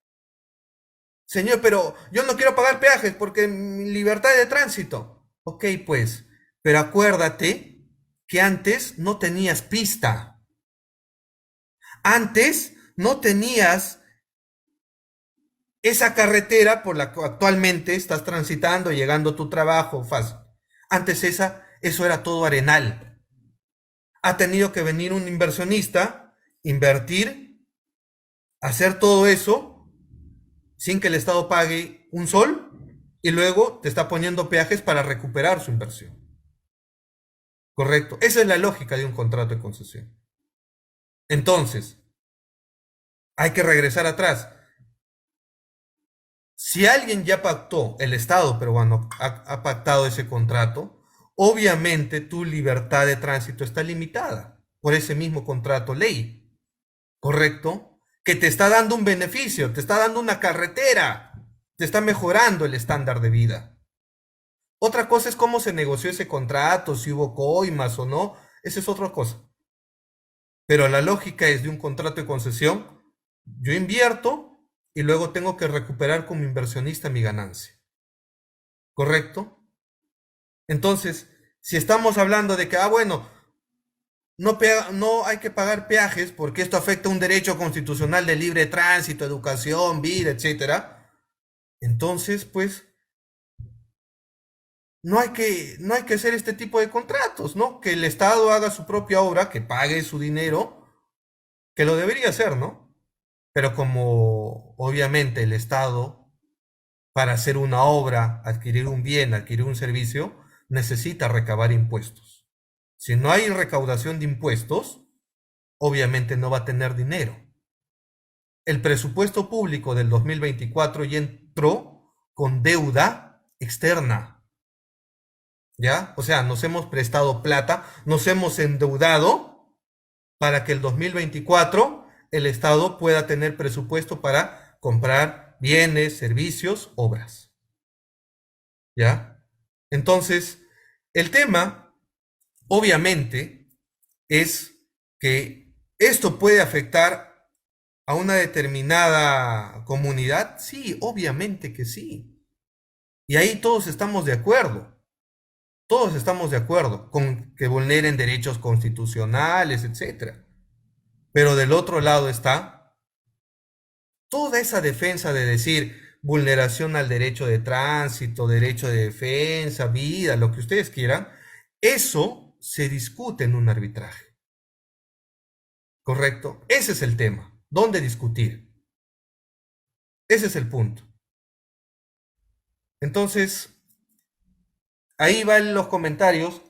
Señor, pero yo no quiero pagar peajes porque mi libertad de tránsito. Ok, pues, pero acuérdate que antes no tenías pista. Antes no tenías esa carretera por la que actualmente estás transitando, llegando a tu trabajo fácil. Antes esa eso era todo arenal. Ha tenido que venir un inversionista, invertir, hacer todo eso sin que el Estado pague un sol y luego te está poniendo peajes para recuperar su inversión. Correcto. Esa es la lógica de un contrato de concesión. Entonces, hay que regresar atrás. Si alguien ya pactó, el Estado peruano ha pactado ese contrato, obviamente tu libertad de tránsito está limitada por ese mismo contrato ley, ¿correcto? Que te está dando un beneficio, te está dando una carretera, te está mejorando el estándar de vida. Otra cosa es cómo se negoció ese contrato, si hubo coimas o no, esa es otra cosa. Pero la lógica es de un contrato de concesión, yo invierto y luego tengo que recuperar como inversionista mi ganancia. ¿Correcto? Entonces, si estamos hablando de que, bueno, no hay que pagar peajes porque esto afecta un derecho constitucional de libre tránsito, educación, vida, etcétera, entonces, pues, no hay que hacer este tipo de contratos, ¿no? Que el Estado haga su propia obra, que pague su dinero, que lo debería hacer, ¿no? Pero como obviamente el Estado, para hacer una obra, adquirir un bien, adquirir un servicio, necesita recabar impuestos. Si no hay recaudación de impuestos, obviamente no va a tener dinero. El presupuesto público del 2024 ya entró con deuda externa, ¿ya? O sea, nos hemos prestado plata, nos hemos endeudado para que el 2024 el Estado pueda tener presupuesto para comprar bienes, servicios, obras, ¿ya? Entonces, el tema, obviamente, es que esto puede afectar a una determinada comunidad. Sí, obviamente que sí. Y ahí todos estamos de acuerdo. Todos estamos de acuerdo con que vulneren derechos constitucionales, etcétera. Pero del otro lado está toda esa defensa de decir vulneración al derecho de tránsito, derecho de defensa, vida, lo que ustedes quieran. Eso se discute en un arbitraje. ¿Correcto? Ese es el tema. ¿Dónde discutir? Ese es el punto. Entonces, ahí van los comentarios.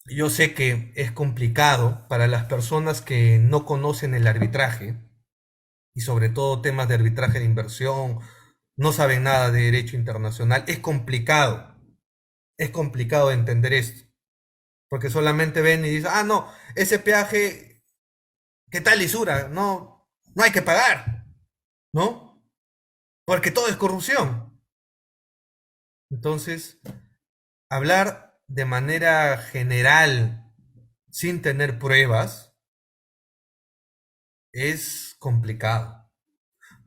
Yo sé que es complicado para las personas que no conocen el arbitraje y sobre todo temas de arbitraje de inversión, no saben nada de derecho internacional. Es complicado entender esto, porque solamente ven y dicen, no, ese peaje, ¿qué tal lisura? No, no hay que pagar, ¿no? Porque todo es corrupción. Entonces, hablar de manera general, sin tener pruebas, es complicado.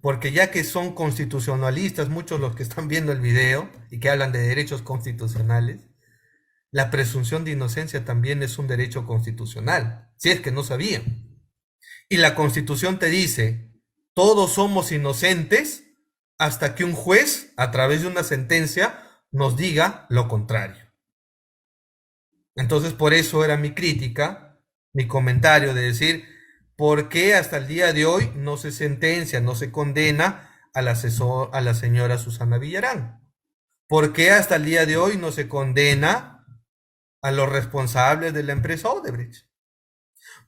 Porque ya que son constitucionalistas, muchos los que están viendo el video y que hablan de derechos constitucionales, la presunción de inocencia también es un derecho constitucional, si es que no sabían. Y la Constitución te dice, todos somos inocentes hasta que un juez, a través de una sentencia, nos diga lo contrario. Entonces, por eso era mi crítica, mi comentario de decir, ¿por qué hasta el día de hoy no se sentencia, no se condena al asesor, a la señora Susana Villarán? ¿Por qué hasta el día de hoy no se condena a los responsables de la empresa Odebrecht?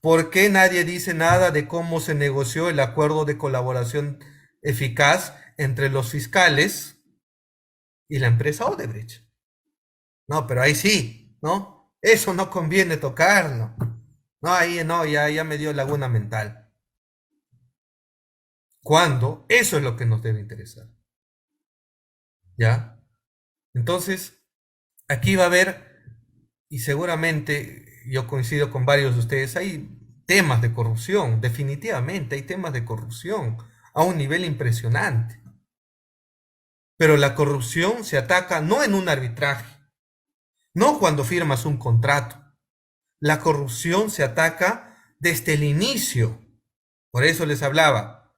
¿Por qué nadie dice nada de cómo se negoció el acuerdo de colaboración eficaz entre los fiscales y la empresa Odebrecht? No, pero ahí sí, ¿no? Eso no conviene tocarlo. No, ahí no, ya me dio laguna mental. ¿Cuándo? Eso es lo que nos debe interesar. ¿Ya? Entonces, aquí va a haber, y seguramente yo coincido con varios de ustedes, hay temas de corrupción, definitivamente hay temas de corrupción a un nivel impresionante. Pero la corrupción se ataca no en un arbitraje, no cuando firmas un contrato. La corrupción se ataca desde el inicio. Por eso les hablaba.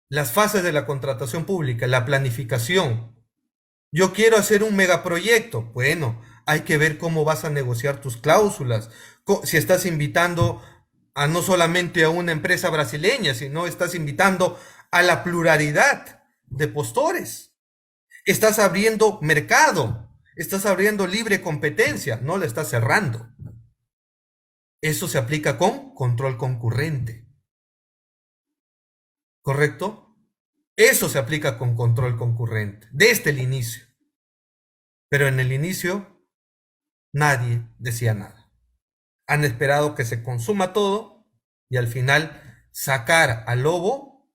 Las fases de la contratación pública, la planificación. Yo quiero hacer un megaproyecto. Bueno, hay que ver cómo vas a negociar tus cláusulas, si estás invitando a no solamente a una empresa brasileña, sino estás invitando a la pluralidad de postores. Estás abriendo mercado, estás abriendo libre competencia, no la estás cerrando. Eso se aplica con control concurrente, ¿correcto? Eso se aplica con control concurrente, desde el inicio. Pero en el inicio nadie decía nada. Han esperado que se consuma todo y al final sacar al lobo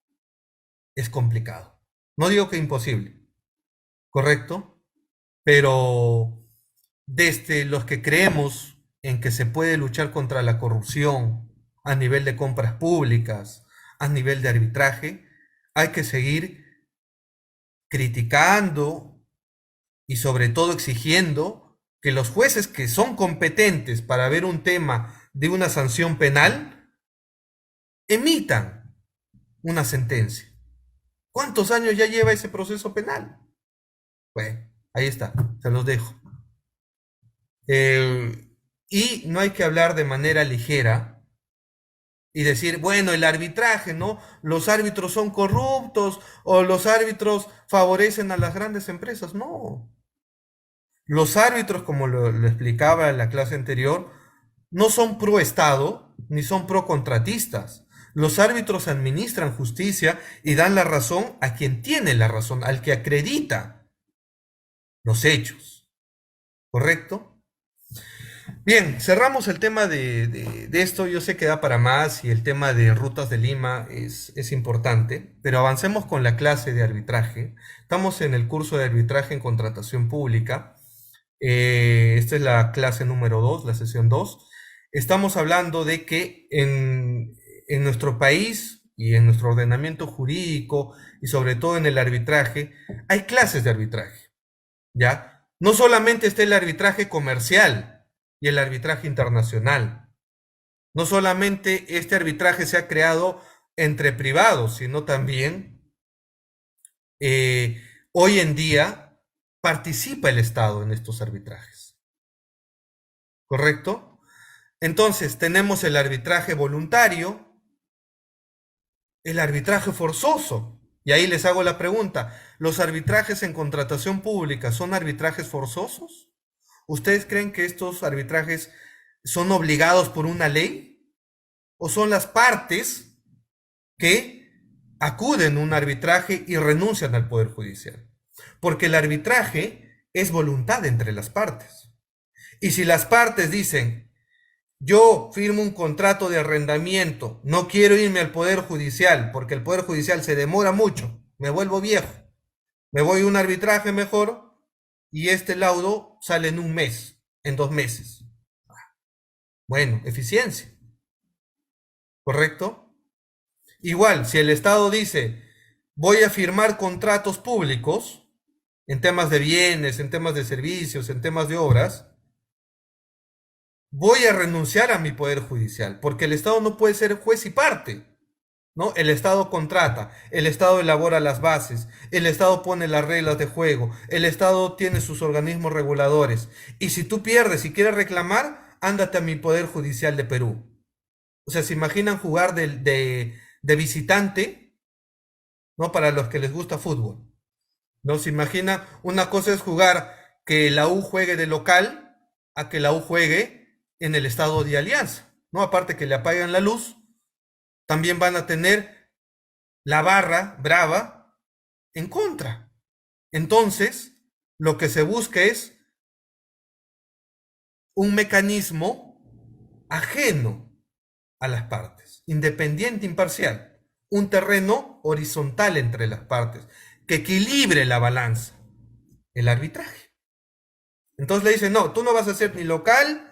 es complicado. No digo que imposible, ¿correcto? Pero desde los que creemos en que se puede luchar contra la corrupción a nivel de compras públicas, a nivel de arbitraje, hay que seguir criticando y sobre todo exigiendo que los jueces que son competentes para ver un tema de una sanción penal emitan una sentencia. ¿Cuántos años ya lleva ese proceso penal? Bueno, ahí está, se los dejo. Y no hay que hablar de manera ligera y decir, bueno, el arbitraje, ¿no? Los árbitros son corruptos o los árbitros favorecen a las grandes empresas. No. Los árbitros, como lo explicaba en la clase anterior, no son pro Estado ni son pro contratistas. Los árbitros administran justicia y dan la razón a quien tiene la razón, al que acredita los hechos. ¿Correcto? Bien, cerramos el tema de esto. Yo sé que da para más y el tema de rutas de Lima es importante, pero avancemos con la clase de arbitraje. Estamos en el curso de arbitraje en contratación pública. Esta es la clase número 2, la sesión 2. Estamos hablando de que en nuestro país y en nuestro ordenamiento jurídico y sobre todo en el arbitraje, hay clases de arbitraje, ¿ya? No solamente está el arbitraje comercial y el arbitraje internacional. No solamente este arbitraje se ha creado entre privados, sino también hoy en día participa el Estado en estos arbitrajes. ¿Correcto? Entonces, tenemos el arbitraje voluntario, el arbitraje forzoso. Y ahí les hago la pregunta, ¿los arbitrajes en contratación pública son arbitrajes forzosos? ¿Ustedes creen que estos arbitrajes son obligados por una ley? ¿O son las partes que acuden a un arbitraje y renuncian al Poder Judicial? Porque el arbitraje es voluntad entre las partes. Y si las partes dicen, yo firmo un contrato de arrendamiento, no quiero irme al Poder Judicial porque el Poder Judicial se demora mucho, me vuelvo viejo, me voy a un arbitraje mejor y este laudo sale en un mes, en 2 meses. Bueno, eficiencia, ¿correcto? Igual, si el Estado dice, voy a firmar contratos públicos en temas de bienes, en temas de servicios, en temas de obras, voy a renunciar a mi poder judicial, porque el Estado no puede ser juez y parte, ¿no? El Estado contrata, el Estado elabora las bases, el Estado pone las reglas de juego, el Estado tiene sus organismos reguladores, y si tú pierdes y quieres reclamar, ándate a mi poder judicial de Perú. O sea, ¿se imaginan jugar de visitante, ¿no? Para los que les gusta fútbol, ¿no? Se imagina, una cosa es jugar que la U juegue de local a que la U juegue en el estado de Alianza, ¿no? Aparte que le apagan la luz, también van a tener la barra brava en contra. Entonces, lo que se busca es un mecanismo ajeno a las partes, independiente, imparcial, un terreno horizontal entre las partes, que equilibre la balanza, el arbitraje. Entonces le dicen, no, tú no vas a ser ni local,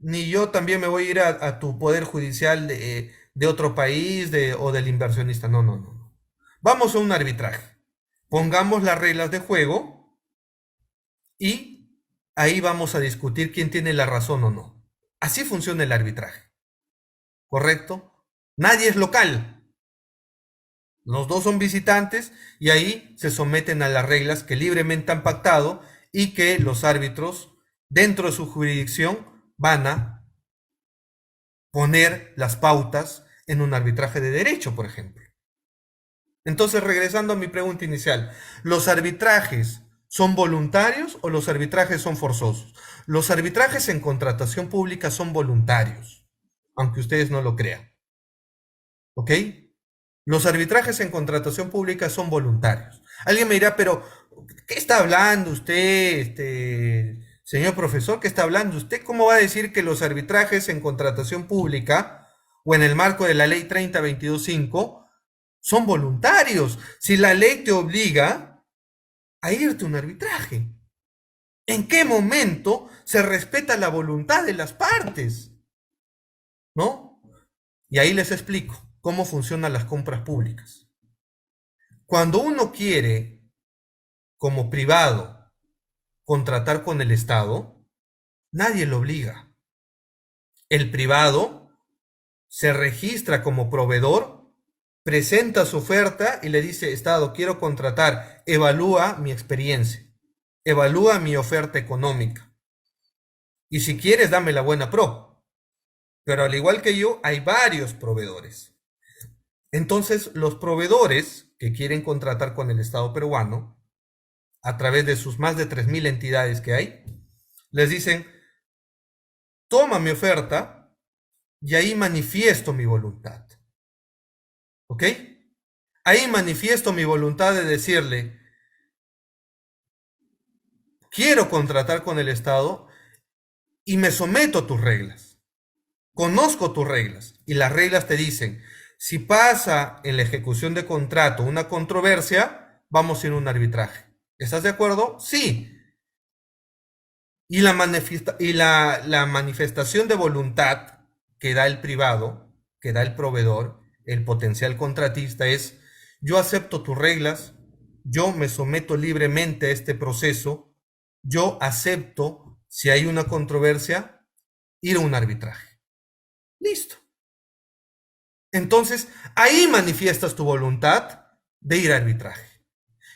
ni yo también me voy a ir a tu poder judicial de otro país o del inversionista. No, no, no. Vamos a un arbitraje. Pongamos las reglas de juego y ahí vamos a discutir quién tiene la razón o no. Así funciona el arbitraje. ¿Correcto? Nadie es local. Los dos son visitantes y ahí se someten a las reglas que libremente han pactado y que los árbitros dentro de su jurisdicción van a poner las pautas en un arbitraje de derecho, por ejemplo. Entonces, regresando a mi pregunta inicial, ¿los arbitrajes son voluntarios o los arbitrajes son forzosos? Los arbitrajes en contratación pública son voluntarios, aunque ustedes no lo crean. ¿Ok? Los arbitrajes en contratación pública son voluntarios. Alguien me dirá, pero ¿qué está hablando usted, señor profesor? ¿Qué está hablando usted? ¿Cómo va a decir que los arbitrajes en contratación pública o en el marco de la ley 3022.5 son voluntarios? Si la ley te obliga a irte a un arbitraje. ¿En qué momento se respeta la voluntad de las partes? ¿No? Y ahí les explico cómo funcionan las compras públicas. Cuando uno quiere, como privado, contratar con el Estado, nadie lo obliga. El privado se registra como proveedor, presenta su oferta y le dice, Estado, quiero contratar, evalúa mi experiencia, evalúa mi oferta económica. Y si quieres, dame la buena pro. Pero al igual que yo, hay varios proveedores. Entonces, los proveedores que quieren contratar con el Estado peruano, a través de sus más de 3.000 entidades que hay, les dicen, toma mi oferta y ahí manifiesto mi voluntad. ¿Ok? Ahí manifiesto mi voluntad de decirle, quiero contratar con el Estado y me someto a tus reglas. Conozco tus reglas y las reglas te dicen, si pasa en la ejecución de contrato una controversia, vamos a ir a un arbitraje. ¿Estás de acuerdo? Sí. Y la manifestación de voluntad que da el privado, que da el proveedor, el potencial contratista es, yo acepto tus reglas, yo me someto libremente a este proceso, yo acepto, si hay una controversia, ir a un arbitraje. Listo. Entonces, ahí manifiestas tu voluntad de ir a arbitraje.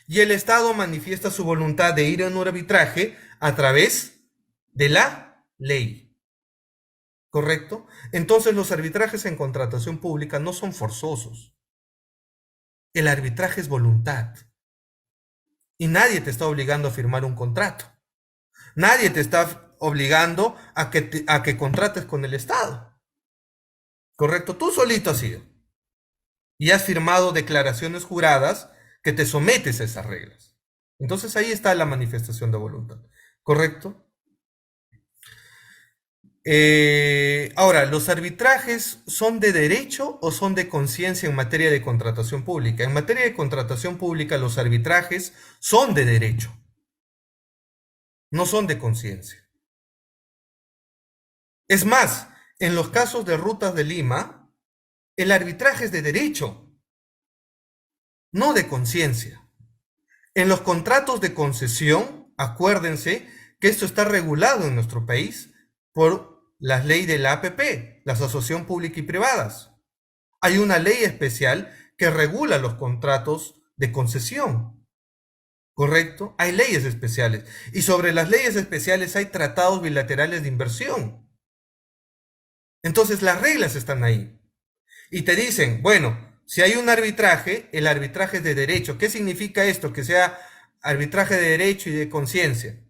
Y el Estado manifiesta su voluntad de ir a un arbitraje a través de la ley. ¿Correcto? Entonces, los arbitrajes en contratación pública no son forzosos. El arbitraje es voluntad. Y nadie te está obligando a firmar un contrato. Nadie te está obligando a que contrates con el Estado. ¿Correcto? Tú solito has ido. Y has firmado declaraciones juradas que te sometes a esas reglas. Entonces ahí está la manifestación de voluntad. ¿Correcto? Ahora, ¿los arbitrajes son de derecho o son de conciencia en materia de contratación pública? En materia de contratación pública, los arbitrajes son de derecho, no son de conciencia. Es más, en los casos de Rutas de Lima, el arbitraje es de derecho, no de conciencia. En los contratos de concesión, acuérdense que esto está regulado en nuestro país por las leyes de la APP, la Asociación Pública y Privadas. Hay una ley especial que regula los contratos de concesión, ¿correcto? Hay leyes especiales. Y sobre las leyes especiales hay tratados bilaterales de inversión. Entonces las reglas están ahí. Y te dicen, bueno, si hay un arbitraje, el arbitraje es de derecho. ¿Qué significa esto? Que sea arbitraje de derecho y de conciencia.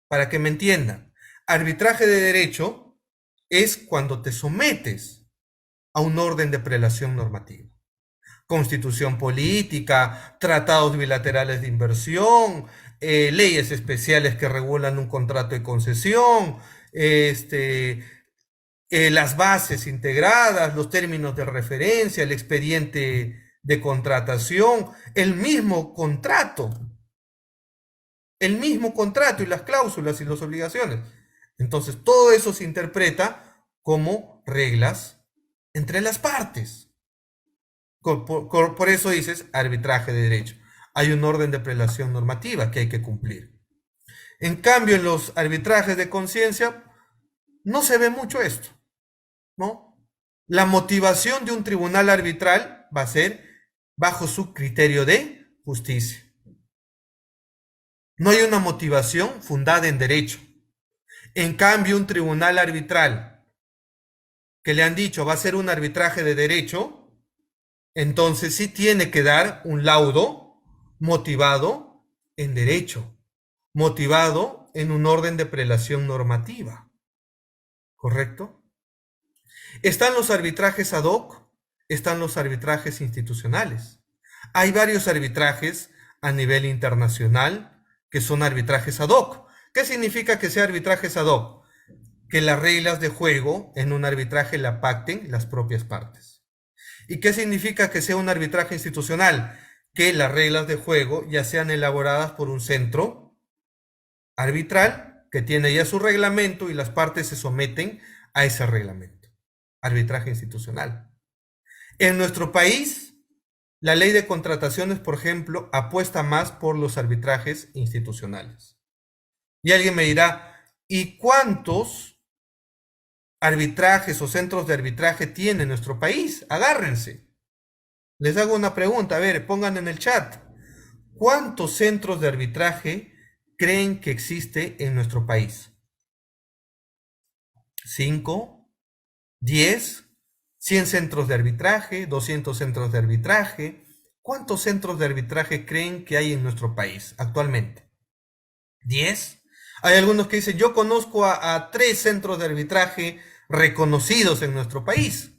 Para que me entiendan. Arbitraje de derecho es cuando te sometes a un orden de prelación normativa. Constitución política, tratados bilaterales de inversión, leyes especiales que regulan un contrato de concesión, las bases integradas, los términos de referencia, el expediente de contratación, el mismo contrato y las cláusulas y las obligaciones. Entonces, todo eso se interpreta como reglas entre las partes. Por eso dices arbitraje de derecho. Hay un orden de prelación normativa que hay que cumplir. En cambio, en los arbitrajes de conciencia no se ve mucho esto, ¿no? La motivación de un tribunal arbitral va a ser bajo su criterio de justicia. No hay una motivación fundada en derecho. En cambio, un tribunal arbitral que le han dicho va a ser un arbitraje de derecho, entonces sí tiene que dar un laudo motivado en derecho, motivado en un orden de prelación normativa, ¿correcto? Están los arbitrajes ad hoc, están los arbitrajes institucionales. Hay varios arbitrajes a nivel internacional que son arbitrajes ad hoc. ¿Qué significa que sea arbitrajes ad hoc? Que las reglas de juego en un arbitraje la pacten las propias partes. ¿Y qué significa que sea un arbitraje institucional? Que las reglas de juego ya sean elaboradas por un centro arbitral que tiene ya su reglamento y las partes se someten a ese reglamento. Arbitraje institucional. En nuestro país, la ley de contrataciones, por ejemplo, apuesta más por los arbitrajes institucionales. Y alguien me dirá, ¿y cuántos arbitrajes o centros de arbitraje tiene nuestro país? Agárrense. Les hago una pregunta, a ver, pongan en el chat. ¿Cuántos centros de arbitraje creen que existe en nuestro país? ¿5? ¿10? ¿100 centros de arbitraje? ¿200 centros de arbitraje? ¿Cuántos centros de arbitraje creen que hay en nuestro país actualmente? ¿10? Hay algunos que dicen, yo conozco a 3 centros de arbitraje reconocidos en nuestro país.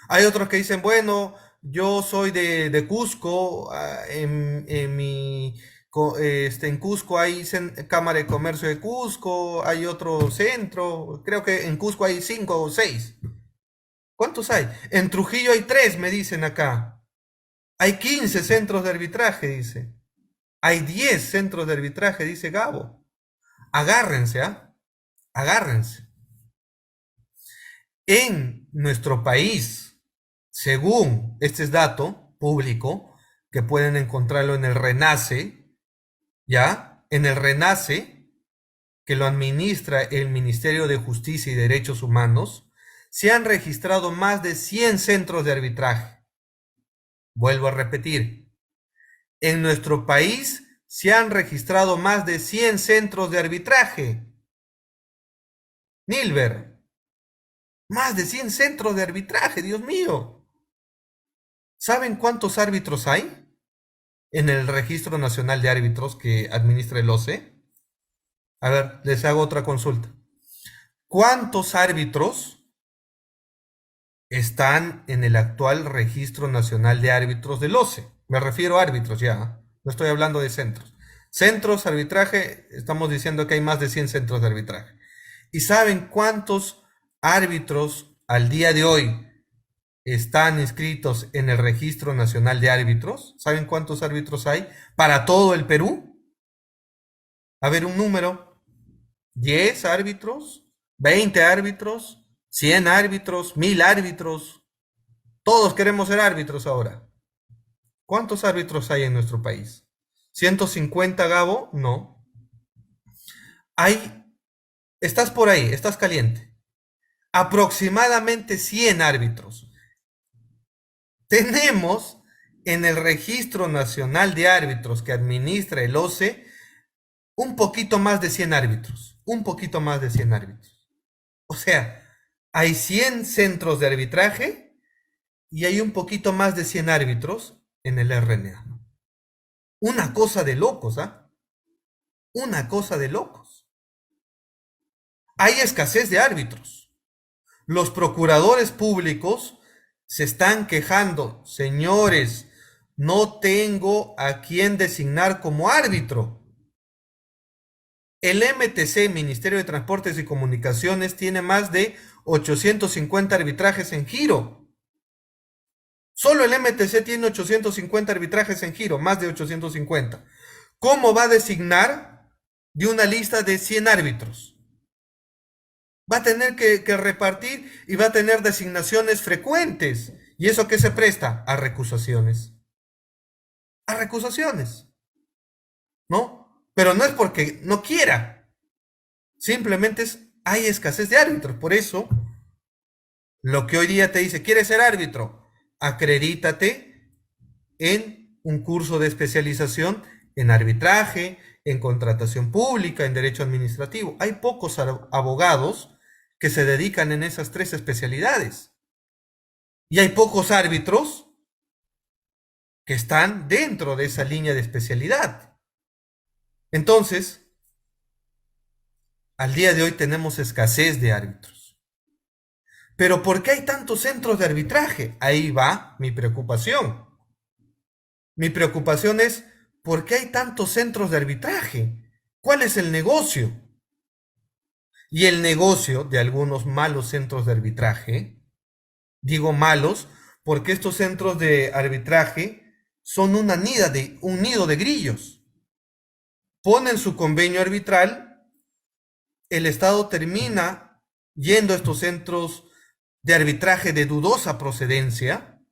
Hay otros que dicen, bueno, yo soy de Cusco, en Cusco hay Cámara de Comercio de Cusco, hay otro centro, creo que en Cusco hay 5 o 6. ¿Cuántos hay? En Trujillo hay 3, me dicen acá. Hay 15 centros de arbitraje, dice. Hay 10 centros de arbitraje, dice Gabo. Agárrense, ¿ah? Agárrense. En nuestro país, según este es dato público, que pueden encontrarlo en el RENACE, ¿ya? En el RENACE, que lo administra el Ministerio de Justicia y Derechos Humanos, se han registrado más de 100 centros de arbitraje. Vuelvo a repetir, en nuestro país se han registrado más de 100 centros de arbitraje. Nilber, más de 100 centros de arbitraje, Dios mío. ¿Saben cuántos árbitros hay en el Registro Nacional de Árbitros que administra el OCE? A ver, les hago otra consulta. ¿Cuántos árbitros están en el actual Registro Nacional de Árbitros del OCE? Me refiero a árbitros ya, no estoy hablando de centros. Centros, arbitraje, estamos diciendo que hay más de 100 centros de arbitraje. ¿Y saben cuántos árbitros al día de hoy están inscritos en el Registro Nacional de Árbitros? ¿Saben cuántos árbitros hay para todo el Perú? A ver, un número. ¿10 árbitros? ¿20 árbitros? ¿100 árbitros? ¿1000 árbitros? Todos queremos ser árbitros ahora. ¿Cuántos árbitros hay en nuestro país? ¿150, Gabo? No. Hay, estás por ahí, estás caliente. Aproximadamente 100 árbitros. Tenemos en el Registro Nacional de Árbitros que administra el OCE un poquito más de 100 árbitros. Un poquito más de 100 árbitros. O sea, hay 100 centros de arbitraje y hay un poquito más de 100 árbitros en el RNA. Una cosa de locos, ¿ah? Una cosa de locos. Hay escasez de árbitros. Los procuradores públicos se están quejando, señores, no tengo a quién designar como árbitro. El MTC, Ministerio de Transportes y Comunicaciones, tiene más de 850 arbitrajes en giro. Solo el MTC tiene 850 arbitrajes en giro, más de 850. ¿Cómo va a designar de una lista de 100 árbitros? Va a tener que repartir y va a tener designaciones frecuentes. ¿Y eso qué se presta? A recusaciones. A recusaciones. ¿No? Pero no es porque no quiera. Simplemente hay escasez de árbitros. Por eso, lo que hoy día te dice, ¿quieres ser árbitro? Acredítate en un curso de especialización en arbitraje, en contratación pública, en derecho administrativo. Hay pocos abogados que se dedican en esas tres especialidades. Y hay pocos árbitros que están dentro de esa línea de especialidad. Entonces, al día de hoy tenemos escasez de árbitros. Pero ¿por qué hay tantos centros de arbitraje? Ahí va mi preocupación. Mi preocupación es, ¿por qué hay tantos centros de arbitraje? ¿Cuál es el negocio? Y el negocio de algunos malos centros de arbitraje, digo malos, porque estos centros de arbitraje son un nido de grillos. Ponen su convenio arbitral, el Estado termina yendo a estos centros de arbitraje de dudosa procedencia,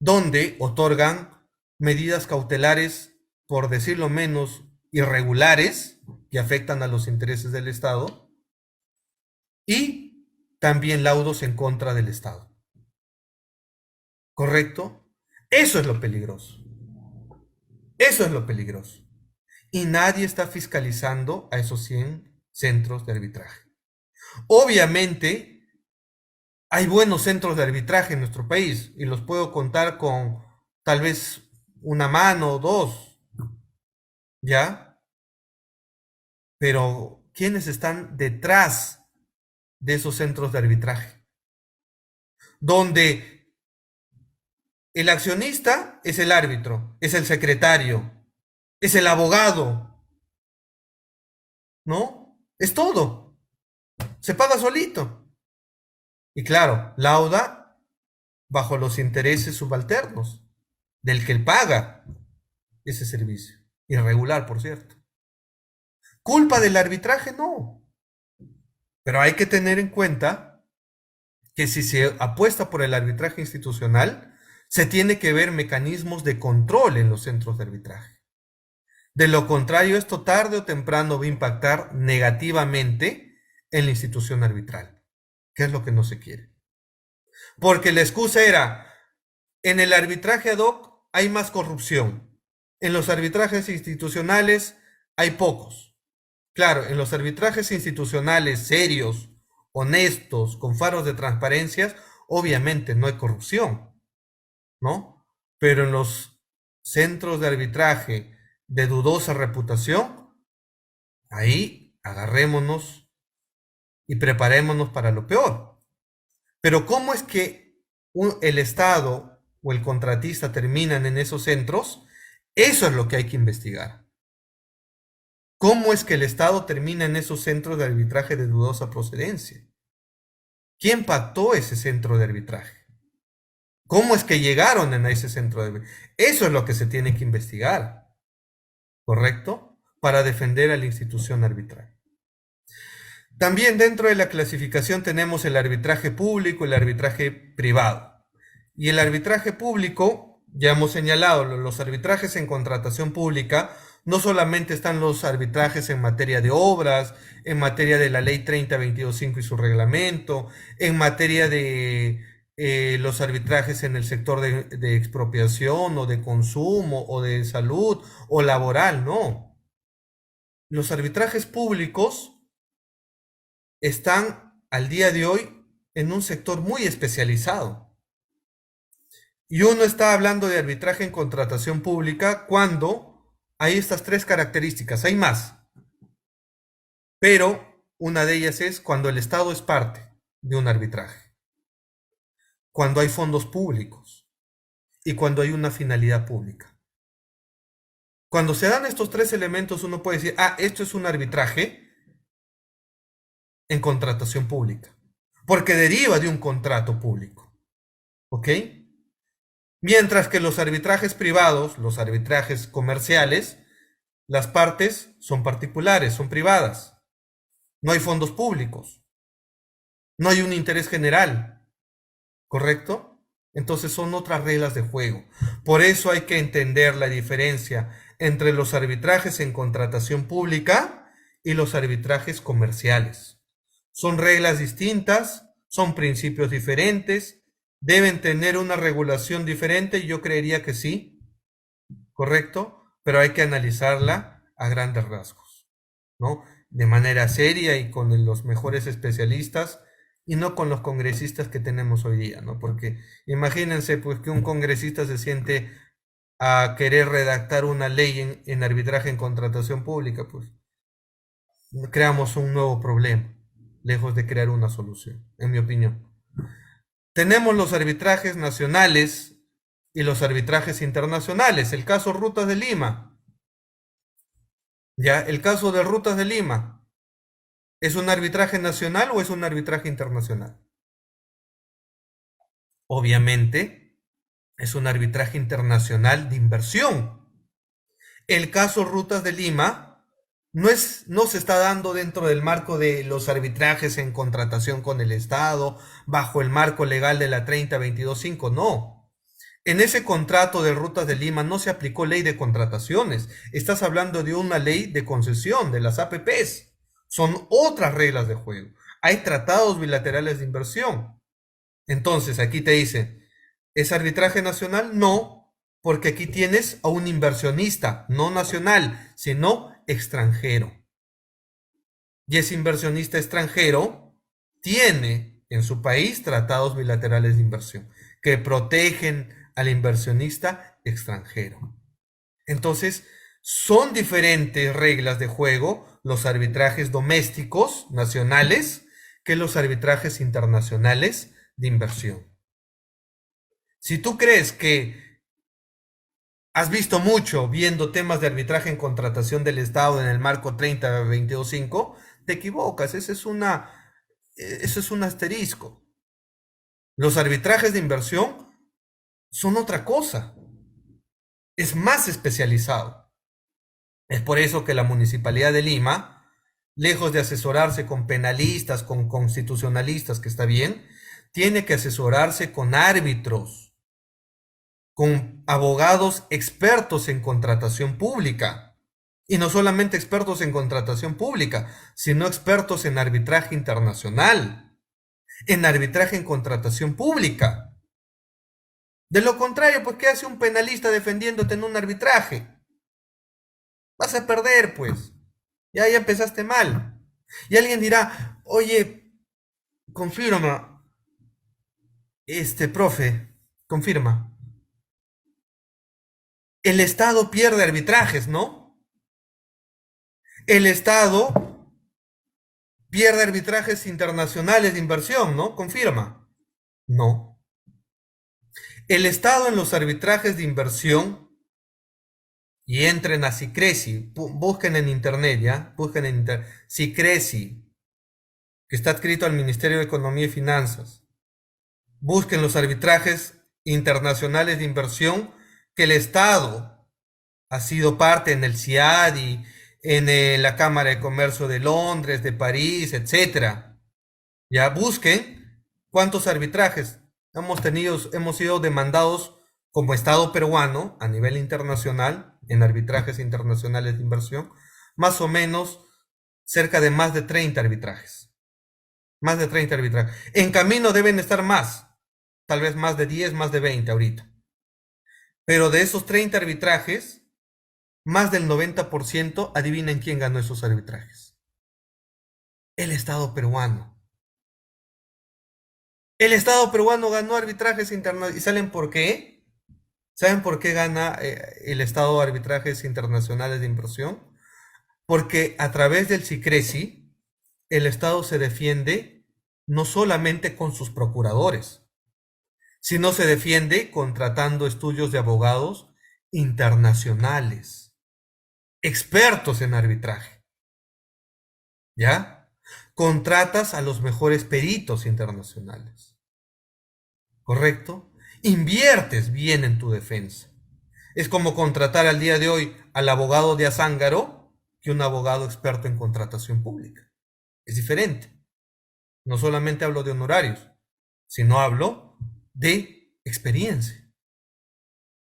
donde otorgan medidas cautelares, por decirlo menos, irregulares, que afectan a los intereses del Estado, y también laudos en contra del Estado. ¿Correcto? Eso es lo peligroso. Eso es lo peligroso. Y nadie está fiscalizando a esos 100 centros de arbitraje. Obviamente, hay buenos centros de arbitraje en nuestro país y los puedo contar con tal vez una mano o dos, ¿ya? Pero ¿quiénes están detrás de esos centros de arbitraje? Donde el accionista es el árbitro, es el secretario, es el abogado, ¿no? Es todo. Se paga solito. Y claro, lauda bajo los intereses subalternos del que paga ese servicio. Irregular, por cierto. ¿Culpa del arbitraje? No. Pero hay que tener en cuenta que si se apuesta por el arbitraje institucional, se tiene que ver mecanismos de control en los centros de arbitraje. De lo contrario, esto tarde o temprano va a impactar negativamente en la institución arbitral, que es lo que no se quiere. Porque la excusa era, en el arbitraje ad hoc hay más corrupción, en los arbitrajes institucionales hay pocos. Claro, en los arbitrajes institucionales serios, honestos, con faros de transparencia, obviamente no hay corrupción, ¿no? Pero en los centros de arbitraje de dudosa reputación, ahí agarrémonos y preparémonos para lo peor. Pero ¿cómo es que el Estado o el contratista terminan en esos centros? Eso es lo que hay que investigar. ¿Cómo es que el Estado termina en esos centros de arbitraje de dudosa procedencia? ¿Quién pactó ese centro de arbitraje? ¿Cómo es que llegaron a ese centro de arbitraje? Eso es lo que se tiene que investigar, ¿correcto? Para defender a la institución arbitral. También dentro de la clasificación tenemos el arbitraje público y el arbitraje privado. Y el arbitraje público, ya hemos señalado, los arbitrajes en contratación pública, no solamente están los arbitrajes en materia de obras, en materia de la ley 3022.5 y su reglamento, en materia de los arbitrajes en el sector de expropiación o de consumo o de salud o laboral, no. Los arbitrajes públicos están al día de hoy en un sector muy especializado. Y uno está hablando de arbitraje en contratación pública cuando hay estas tres características, hay más, pero una de ellas es cuando el Estado es parte de un arbitraje, cuando hay fondos públicos y cuando hay una finalidad pública. Cuando se dan estos tres elementos, uno puede decir, esto es un arbitraje en contratación pública, porque deriva de un contrato público. ¿Ok? Mientras que los arbitrajes privados, los arbitrajes comerciales, las partes son particulares, son privadas. No hay fondos públicos. No hay un interés general. ¿Correcto? Entonces son otras reglas de juego. Por eso hay que entender la diferencia entre los arbitrajes en contratación pública y los arbitrajes comerciales. Son reglas distintas, son principios diferentes, deben tener una regulación diferente, yo creería que sí, ¿correcto? Pero hay que analizarla a grandes rasgos, ¿no? De manera seria y con los mejores especialistas y no con los congresistas que tenemos hoy día, ¿no? Porque imagínense pues que un congresista se siente a querer redactar una ley en arbitraje en contratación pública, pues creamos un nuevo problema, lejos de crear una solución, en mi opinión. Tenemos los arbitrajes nacionales y los arbitrajes internacionales. El caso Rutas de Lima. Ya, el caso de Rutas de Lima. ¿Es un arbitraje nacional o es un arbitraje internacional? Obviamente, es un arbitraje internacional de inversión. El caso Rutas de Lima no se está dando dentro del marco de los arbitrajes en contratación con el Estado, bajo el marco legal de la 30-22-5, no. En ese contrato de Rutas de Lima no se aplicó ley de contrataciones. Estás hablando de una ley de concesión, de las APPs. Son otras reglas de juego. Hay tratados bilaterales de inversión. Entonces, aquí te dice, ¿es arbitraje nacional? No, porque aquí tienes a un inversionista, no nacional, sino extranjero. Y ese inversionista extranjero tiene en su país tratados bilaterales de inversión que protegen al inversionista extranjero. Entonces, son diferentes reglas de juego los arbitrajes domésticos nacionales que los arbitrajes internacionales de inversión. Si tú crees que has visto mucho viendo temas de arbitraje en contratación del Estado en el marco 30-22-5, te equivocas, ese es un asterisco. Los arbitrajes de inversión son otra cosa, es más especializado. Es por eso que la Municipalidad de Lima, lejos de asesorarse con penalistas, con constitucionalistas, que está bien, tiene que asesorarse con árbitros, con abogados expertos en contratación pública. Y no solamente expertos en contratación pública, sino expertos en arbitraje internacional, en arbitraje en contratación pública. De lo contrario, pues, ¿qué hace un penalista defendiéndote en un arbitraje? Vas a perder, pues. Ya empezaste mal. Y alguien dirá, oye, confirma, profe, confirma. El Estado pierde arbitrajes, ¿no? El Estado pierde arbitrajes internacionales de inversión, ¿no? Confirma. No. El Estado en los arbitrajes de inversión, y entren a Sicresi, busquen en internet, ¿ya? Busquen en internet. Sicresi, que está adscrito al Ministerio de Economía y Finanzas. Busquen los arbitrajes internacionales de inversión que el Estado ha sido parte en el CIADI, en la Cámara de Comercio de Londres, de París, etcétera. Ya busquen cuántos arbitrajes hemos sido demandados como Estado peruano a nivel internacional en arbitrajes internacionales de inversión, más o menos cerca de más de 30 arbitrajes. Más de 30 arbitrajes. En camino deben estar más, tal vez más de 10, más de 20 ahorita. Pero de esos 30 arbitrajes, más del 90%, adivinen quién ganó esos arbitrajes. El Estado peruano. El Estado peruano ganó arbitrajes internacionales. ¿Y saben por qué? ¿Saben por qué gana el Estado arbitrajes internacionales de inversión? Porque a través del Sicresi, el Estado se defiende no solamente con sus procuradores, sino se defiende contratando estudios de abogados internacionales, expertos en arbitraje. ¿Ya? Contratas a los mejores peritos internacionales. ¿Correcto? Inviertes bien en tu defensa. Es como contratar al día de hoy al abogado de Azángaro que un abogado experto en contratación pública. Es diferente. No solamente hablo de honorarios, sino hablo de experiencia.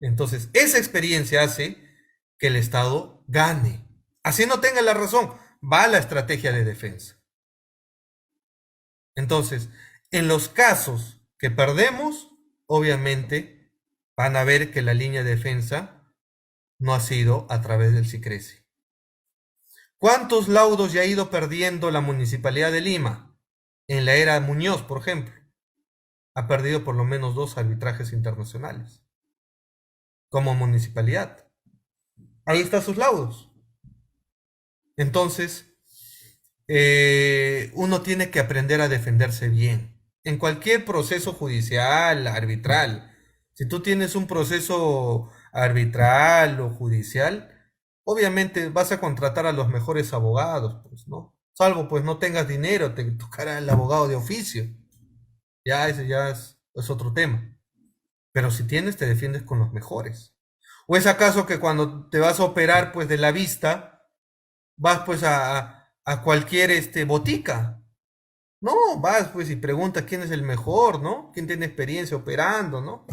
Entonces, esa experiencia hace que el Estado gane. Así no tenga la razón, va la estrategia de defensa. Entonces, en los casos que perdemos, obviamente van a ver que la línea de defensa no ha sido a través del Sicresi. ¿Cuántos laudos ya ha ido perdiendo la Municipalidad de Lima? En la era Muñoz, por ejemplo, ha perdido por lo menos 2 arbitrajes internacionales como municipalidad. Ahí están sus laudos. Entonces, uno tiene que aprender a defenderse bien. En cualquier proceso judicial, arbitral, si tú tienes un proceso arbitral o judicial, obviamente vas a contratar a los mejores abogados, pues, ¿no? Salvo pues no tengas dinero, te tocará el abogado de oficio. Ya ese ya es otro tema. Pero si tienes, te defiendes con los mejores. ¿O es acaso que cuando te vas a operar pues de la vista, vas pues a cualquier botica? No, vas pues y preguntas quién es el mejor, ¿no? ¿Quién tiene experiencia operando, ¿no?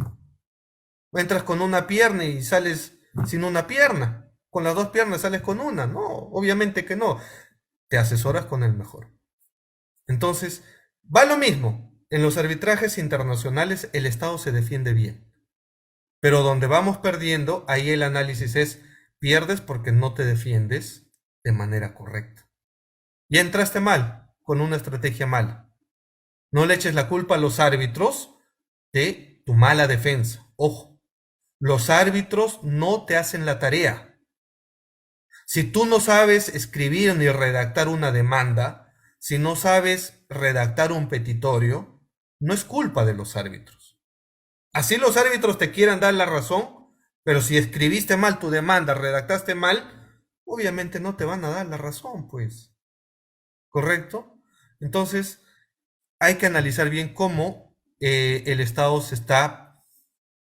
O entras con una pierna y sales sin una pierna. Con las dos piernas sales con una. No, obviamente que no. Te asesoras con el mejor. Entonces, va lo mismo. En los arbitrajes internacionales el Estado se defiende bien. Pero donde vamos perdiendo, ahí el análisis es, pierdes porque no te defiendes de manera correcta. Ya entraste mal, con una estrategia mala. No le eches la culpa a los árbitros de tu mala defensa. Ojo, los árbitros no te hacen la tarea. Si tú no sabes escribir ni redactar una demanda, si no sabes redactar un petitorio, no es culpa de los árbitros. Así los árbitros te quieran dar la razón, pero si escribiste mal tu demanda, redactaste mal, obviamente no te van a dar la razón, pues. ¿Correcto? Entonces, hay que analizar bien cómo el Estado se está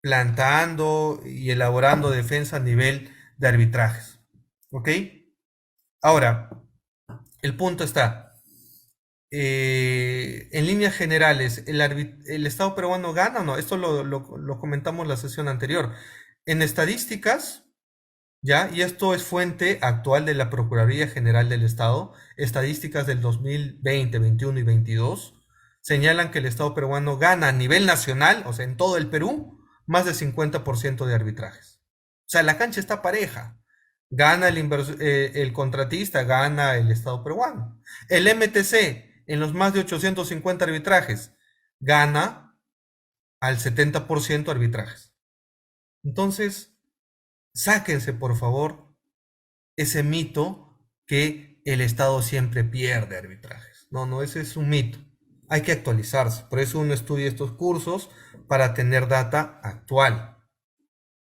plantando y elaborando defensa a nivel de arbitrajes. ¿Ok? Ahora, el punto está, en líneas generales, ¿el Estado peruano gana o no? Esto lo comentamos la sesión anterior. En estadísticas, ¿ya? Y esto es fuente actual de la Procuraduría General del Estado, estadísticas del 2020, 21 y 22, señalan que el Estado peruano gana a nivel nacional, o sea, en todo el Perú, más del 50% de arbitrajes. O sea, la cancha está pareja. Gana el contratista, gana el Estado peruano. El MTC, en los más de 850 arbitrajes, gana al 70% arbitrajes. Entonces, sáquense, por favor, ese mito que el Estado siempre pierde arbitrajes. No, no, ese es un mito. Hay que actualizarse. Por eso uno estudia estos cursos para tener data actual.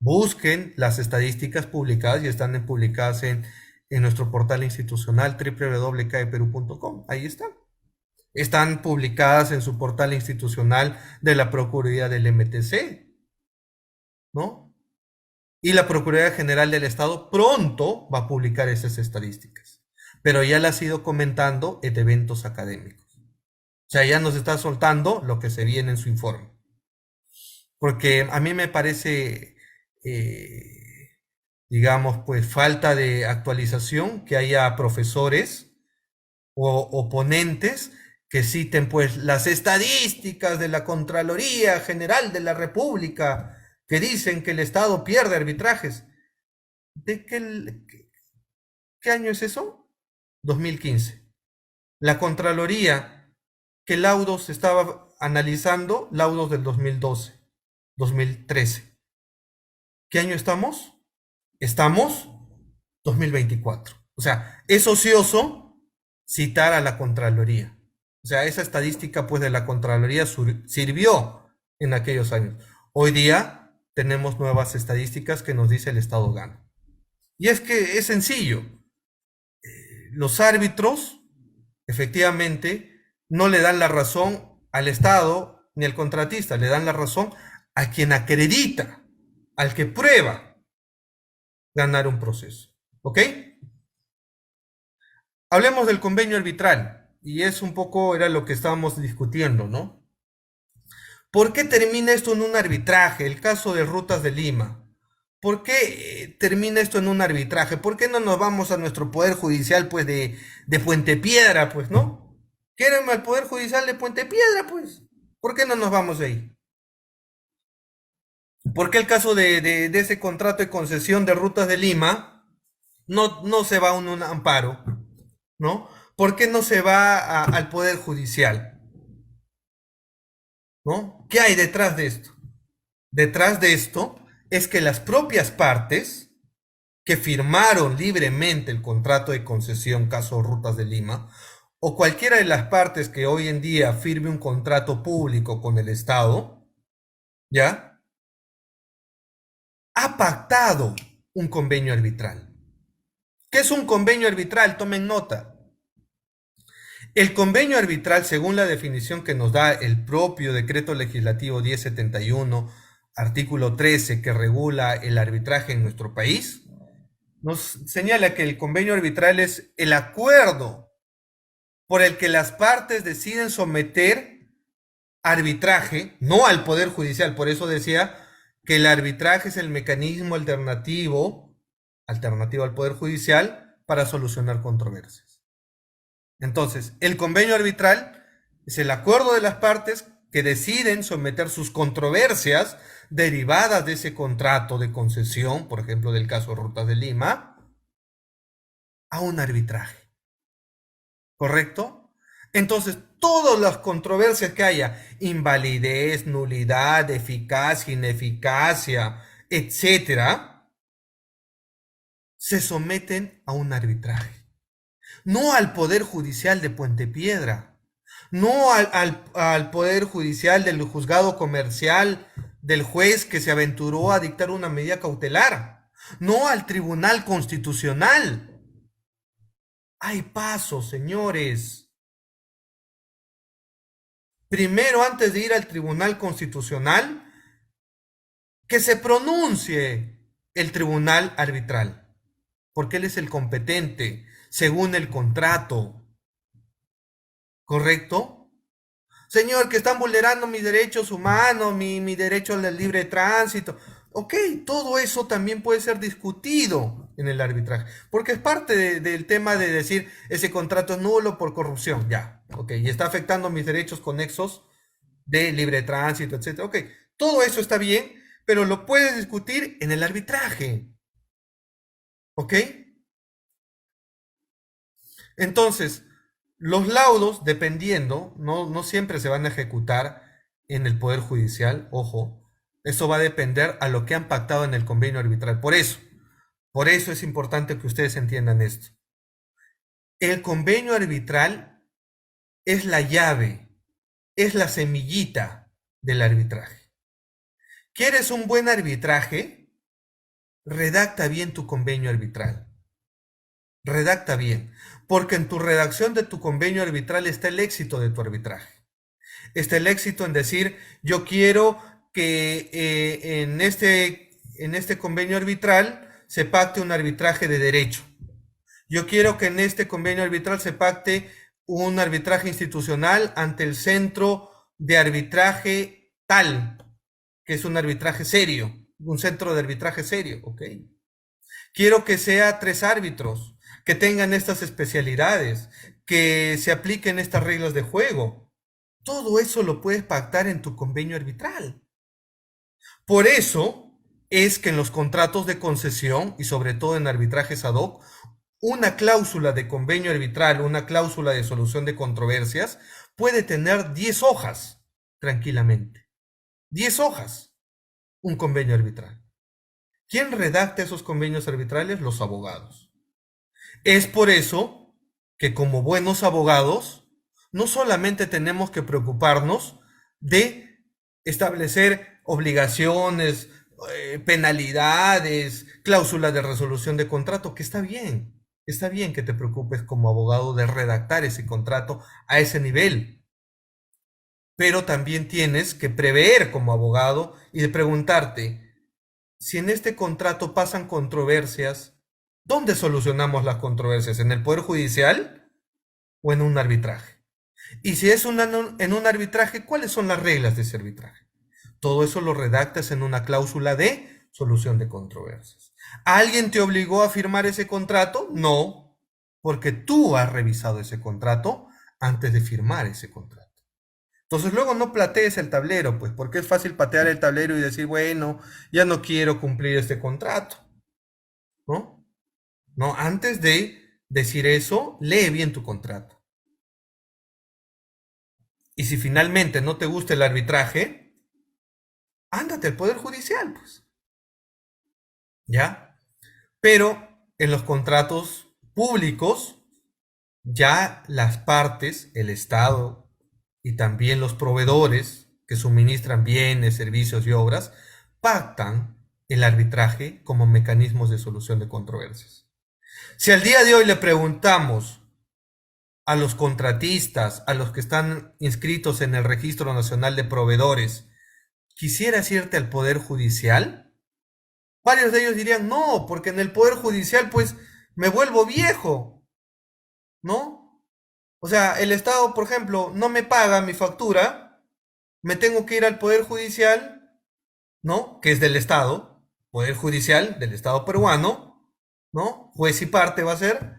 Busquen las estadísticas publicadas y están publicadas en nuestro portal institucional www.caeperú.com. Ahí están. Están publicadas en su portal institucional de la Procuraduría del MTC, ¿no? Y la Procuraduría General del Estado pronto va a publicar esas estadísticas, pero ya las ha ido comentando en eventos académicos. O sea, ya nos está soltando lo que se viene en su informe. Porque a mí me parece, digamos, pues falta de actualización que haya profesores o ponentes que citen pues las estadísticas de la Contraloría General de la República que dicen que el Estado pierde arbitrajes. ¿De qué año es eso? 2015. La Contraloría, ¿qué laudos estaba analizando? Laudos del 2012, 2013. ¿Qué año estamos? Estamos 2024. O sea, es ocioso citar a la Contraloría. O sea, esa estadística pues de la Contraloría sirvió en aquellos años. Hoy día tenemos nuevas estadísticas que nos dice el Estado gana. Y es que es sencillo. Los árbitros, efectivamente, no le dan la razón al Estado ni al contratista, le dan la razón a quien acredita, al que prueba ganar un proceso. ¿Ok? Hablemos del convenio arbitral, y es un poco, era lo que estábamos discutiendo, ¿no? ¿Por qué termina esto en un arbitraje? El caso de Rutas de Lima. ¿Por qué termina esto en un arbitraje? ¿Por qué no nos vamos a nuestro poder judicial, pues, de Puente Piedra, pues, ¿no? ¿Quieren al poder judicial de Puente Piedra, pues? ¿Por qué no nos vamos de ahí? ¿Por qué el caso de ese contrato de concesión de Rutas de Lima no se va a un amparo, ¿no? ¿Por qué no se va al Poder Judicial? ¿No? ¿Qué hay detrás de esto? Detrás de esto es que las propias partes que firmaron libremente el contrato de concesión caso Rutas de Lima, o cualquiera de las partes que hoy en día firme un contrato público con el Estado, ¿ya? Ha pactado un convenio arbitral. ¿Qué es un convenio arbitral? Tomen nota. El convenio arbitral, según la definición que nos da el propio decreto legislativo 1071, artículo 13, que regula el arbitraje en nuestro país, nos señala que el convenio arbitral es el acuerdo por el que las partes deciden someter arbitraje, no al Poder Judicial. Por eso decía que el arbitraje es el mecanismo alternativo al Poder Judicial para solucionar controversias. Entonces, el convenio arbitral es el acuerdo de las partes que deciden someter sus controversias derivadas de ese contrato de concesión, por ejemplo, del caso Rutas de Lima, a un arbitraje. ¿Correcto? Entonces, todas las controversias que haya, invalidez, nulidad, eficacia, ineficacia, etcétera, se someten a un arbitraje. No al Poder Judicial de Puente Piedra, no al Poder Judicial del juzgado comercial del juez que se aventuró a dictar una medida cautelar, no al Tribunal Constitucional. Hay pasos, señores. Primero, antes de ir al Tribunal Constitucional, que se pronuncie el Tribunal Arbitral, porque él es el competente, según el contrato. ¿Correcto? Señor, que están vulnerando mis derechos humanos, mi derecho al libre tránsito. Ok, todo eso también puede ser discutido en el arbitraje, porque es parte del tema de decir ese contrato es nulo por corrupción, ya, ok, y está afectando mis derechos conexos de libre tránsito, etcétera. Ok, todo eso está bien, pero lo puedes discutir en el arbitraje. ¿Ok? Entonces, los laudos, dependiendo, no siempre se van a ejecutar en el Poder Judicial, ojo, eso va a depender a lo que han pactado en el convenio arbitral. Por eso es importante que ustedes entiendan esto. El convenio arbitral es la llave, es la semillita del arbitraje. ¿Quieres un buen arbitraje? Redacta bien tu convenio arbitral. Redacta bien, porque en tu redacción de tu convenio arbitral está el éxito de tu arbitraje. Está el éxito en decir, yo quiero que en este convenio arbitral se pacte un arbitraje de derecho. Yo quiero que en este convenio arbitral se pacte un arbitraje institucional ante el centro de arbitraje tal, que es un arbitraje serio, un centro de arbitraje serio, ¿ok? Quiero que sea 3 árbitros, que tengan estas especialidades, que se apliquen estas reglas de juego. Todo eso lo puedes pactar en tu convenio arbitral. Por eso es que en los contratos de concesión y sobre todo en arbitrajes ad hoc, una cláusula de convenio arbitral, una cláusula de solución de controversias, puede tener 10 hojas tranquilamente. 10 hojas, un convenio arbitral. ¿Quién redacta esos convenios arbitrales? Los abogados. Es por eso que como buenos abogados, no solamente tenemos que preocuparnos de establecer obligaciones, penalidades, cláusulas de resolución de contrato, que está bien que te preocupes como abogado de redactar ese contrato a ese nivel, pero también tienes que prever como abogado y de preguntarte, si en este contrato pasan controversias, ¿dónde solucionamos las controversias? ¿En el Poder Judicial o en un arbitraje? Y si es en un arbitraje, ¿cuáles son las reglas de ese arbitraje? Todo eso lo redactas en una cláusula de solución de controversias. ¿Alguien te obligó a firmar ese contrato? No, porque tú has revisado ese contrato antes de firmar ese contrato. Entonces luego no platees el tablero, pues porque es fácil patear el tablero y decir, bueno, ya no quiero cumplir este contrato, ¿no? ¿no? Antes de decir eso, lee bien tu contrato. Y si finalmente no te gusta el arbitraje, ándate al Poder Judicial, pues, ¿ya? Pero en los contratos públicos, ya las partes, el Estado y también los proveedores que suministran bienes, servicios y obras, pactan el arbitraje como mecanismos de solución de controversias. Si al día de hoy le preguntamos a los contratistas, a los que están inscritos en el Registro Nacional de Proveedores, ¿quisieras irte al Poder Judicial? Varios de ellos dirían, no, porque en el Poder Judicial pues me vuelvo viejo, ¿no? O sea, el Estado, por ejemplo, no me paga mi factura, me tengo que ir al Poder Judicial, ¿no? Que es del Estado, Poder Judicial del Estado peruano, ¿no? Juez y parte va a ser.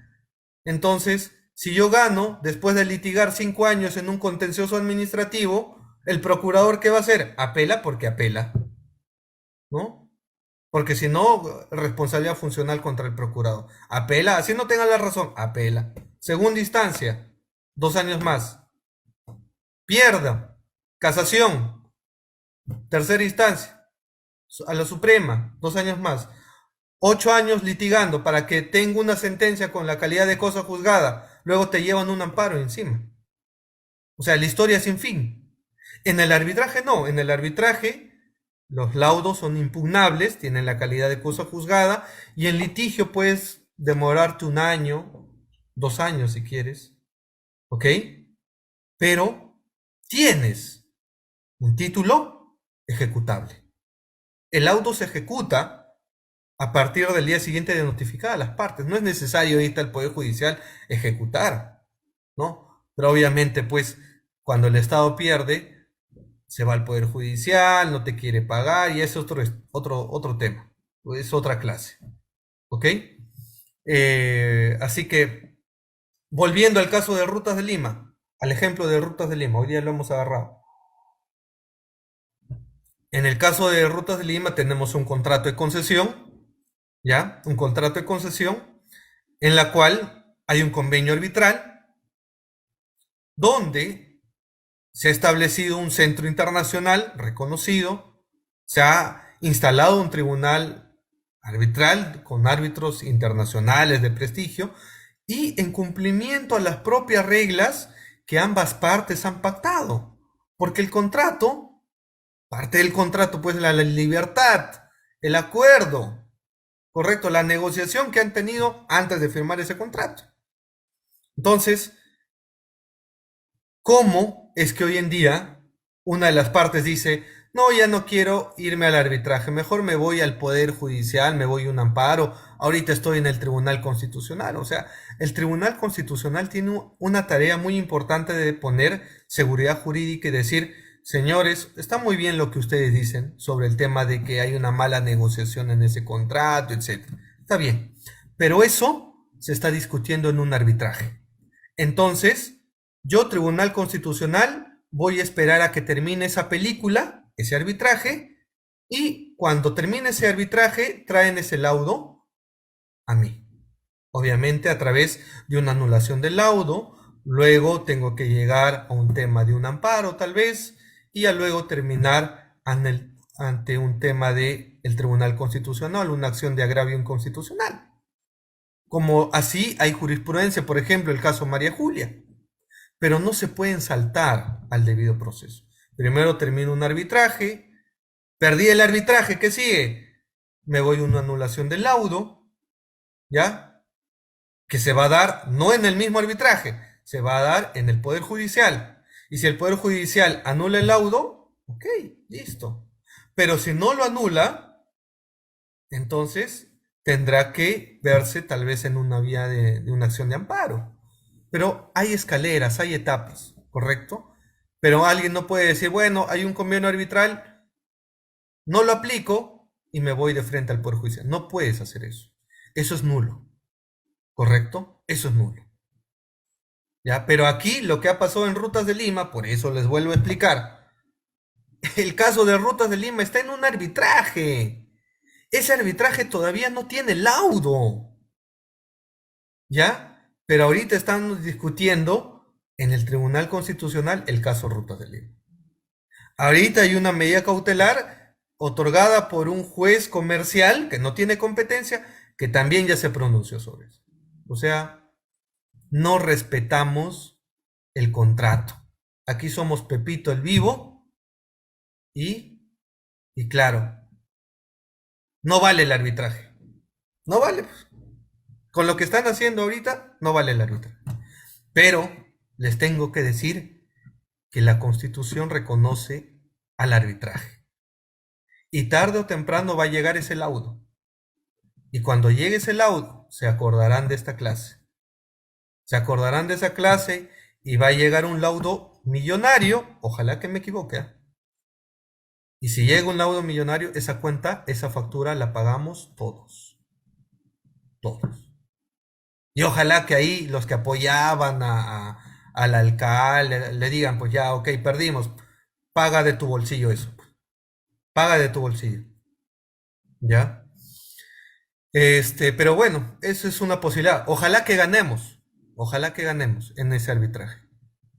Entonces, si yo gano, después de litigar 5 años en un contencioso administrativo, el procurador, ¿qué va a hacer? Apela porque apela, ¿no? Porque si no, responsabilidad funcional contra el procurador. Apela, así no tenga la razón, apela. Segunda instancia, 2 años más. Pierda, casación, tercera instancia, a la Suprema, 2 años más. 8 años litigando para que tenga una sentencia con la calidad de cosa juzgada. Luego te llevan un amparo encima. O sea, la historia sin fin. En el arbitraje no, en el arbitraje los laudos son impugnables, tienen la calidad de cosa juzgada y en litigio puedes demorarte 1 año, 2 años si quieres, ¿ok? Pero tienes un título ejecutable. El laudo se ejecuta a partir del día siguiente de notificar a las partes. No es necesario irte al Poder Judicial ejecutar, ¿no? Pero obviamente, pues, cuando el Estado pierde, se va al Poder Judicial, no te quiere pagar y es otro tema, es otra clase, ¿ok? Así que, volviendo al caso de Rutas de Lima, al ejemplo de Rutas de Lima, hoy día lo hemos agarrado. En el caso de Rutas de Lima tenemos un contrato de concesión, ¿ya? Un contrato de concesión en la cual hay un convenio arbitral donde se ha establecido un centro internacional reconocido, se ha instalado un tribunal arbitral con árbitros internacionales de prestigio y en cumplimiento a las propias reglas que ambas partes han pactado. Porque el contrato, parte del contrato, pues la libertad, el acuerdo, correcto, la negociación que han tenido antes de firmar ese contrato. Entonces, ¿cómo es que hoy en día una de las partes dice, no, ya no quiero irme al arbitraje, mejor me voy al Poder Judicial, me voy a un amparo, ahorita estoy en el Tribunal Constitucional? O sea, el Tribunal Constitucional tiene una tarea muy importante de poner seguridad jurídica y decir, señores, está muy bien lo que ustedes dicen sobre el tema de que hay una mala negociación en ese contrato, etcétera. Está bien, pero eso se está discutiendo en un arbitraje. Entonces, yo, Tribunal Constitucional, voy a esperar a que termine esa película, ese arbitraje, y cuando termine ese arbitraje, traen ese laudo a mí. Obviamente a través de una anulación del laudo, luego tengo que llegar a un tema de un amparo tal vez, y a luego terminar ante un tema del Tribunal Constitucional, una acción de agravio inconstitucional. Como así hay jurisprudencia, por ejemplo, el caso María Julia, pero no se pueden saltar al debido proceso. Primero termino un arbitraje, perdí el arbitraje, ¿qué sigue? Me voy a una anulación del laudo, ¿ya? Que se va a dar no en el mismo arbitraje, se va a dar en el Poder Judicial. Y si el Poder Judicial anula el laudo, ok, listo. Pero si no lo anula, entonces tendrá que verse tal vez en una vía de una acción de amparo. Pero hay escaleras, hay etapas, ¿correcto? Pero alguien no puede decir, bueno, hay un convenio arbitral, no lo aplico y me voy de frente al Poder Judicial. No puedes hacer eso. Eso es nulo, ¿correcto? Eso es nulo. ¿Ya? Pero aquí lo que ha pasado en Rutas de Lima, por eso les vuelvo a explicar, el caso de Rutas de Lima está en un arbitraje. Ese arbitraje todavía no tiene laudo. ¿ya? Pero ahorita están discutiendo en el Tribunal Constitucional el caso Rutas del Lima. Ahorita hay una medida cautelar otorgada por un juez comercial que no tiene competencia, que también ya se pronunció sobre eso. O sea, no respetamos el contrato. Aquí somos Pepito el Vivo y claro, no vale el arbitraje. No vale. Pues. Con lo que están haciendo ahorita, no vale el arbitraje. Pero les tengo que decir que la Constitución reconoce al arbitraje. Y tarde o temprano va a llegar ese laudo. Y cuando llegue ese laudo, se acordarán de esta clase. Se acordarán de esa clase y va a llegar un laudo millonario, ojalá que me equivoque. Y si llega un laudo millonario, esa cuenta, esa factura la pagamos todos. Todos. Y ojalá que ahí los que apoyaban al alcalde le digan, pues ya, ok, perdimos, paga de tu bolsillo eso. Paga de tu bolsillo. ¿Ya? Pero bueno, eso es una posibilidad. Ojalá que ganemos en ese arbitraje.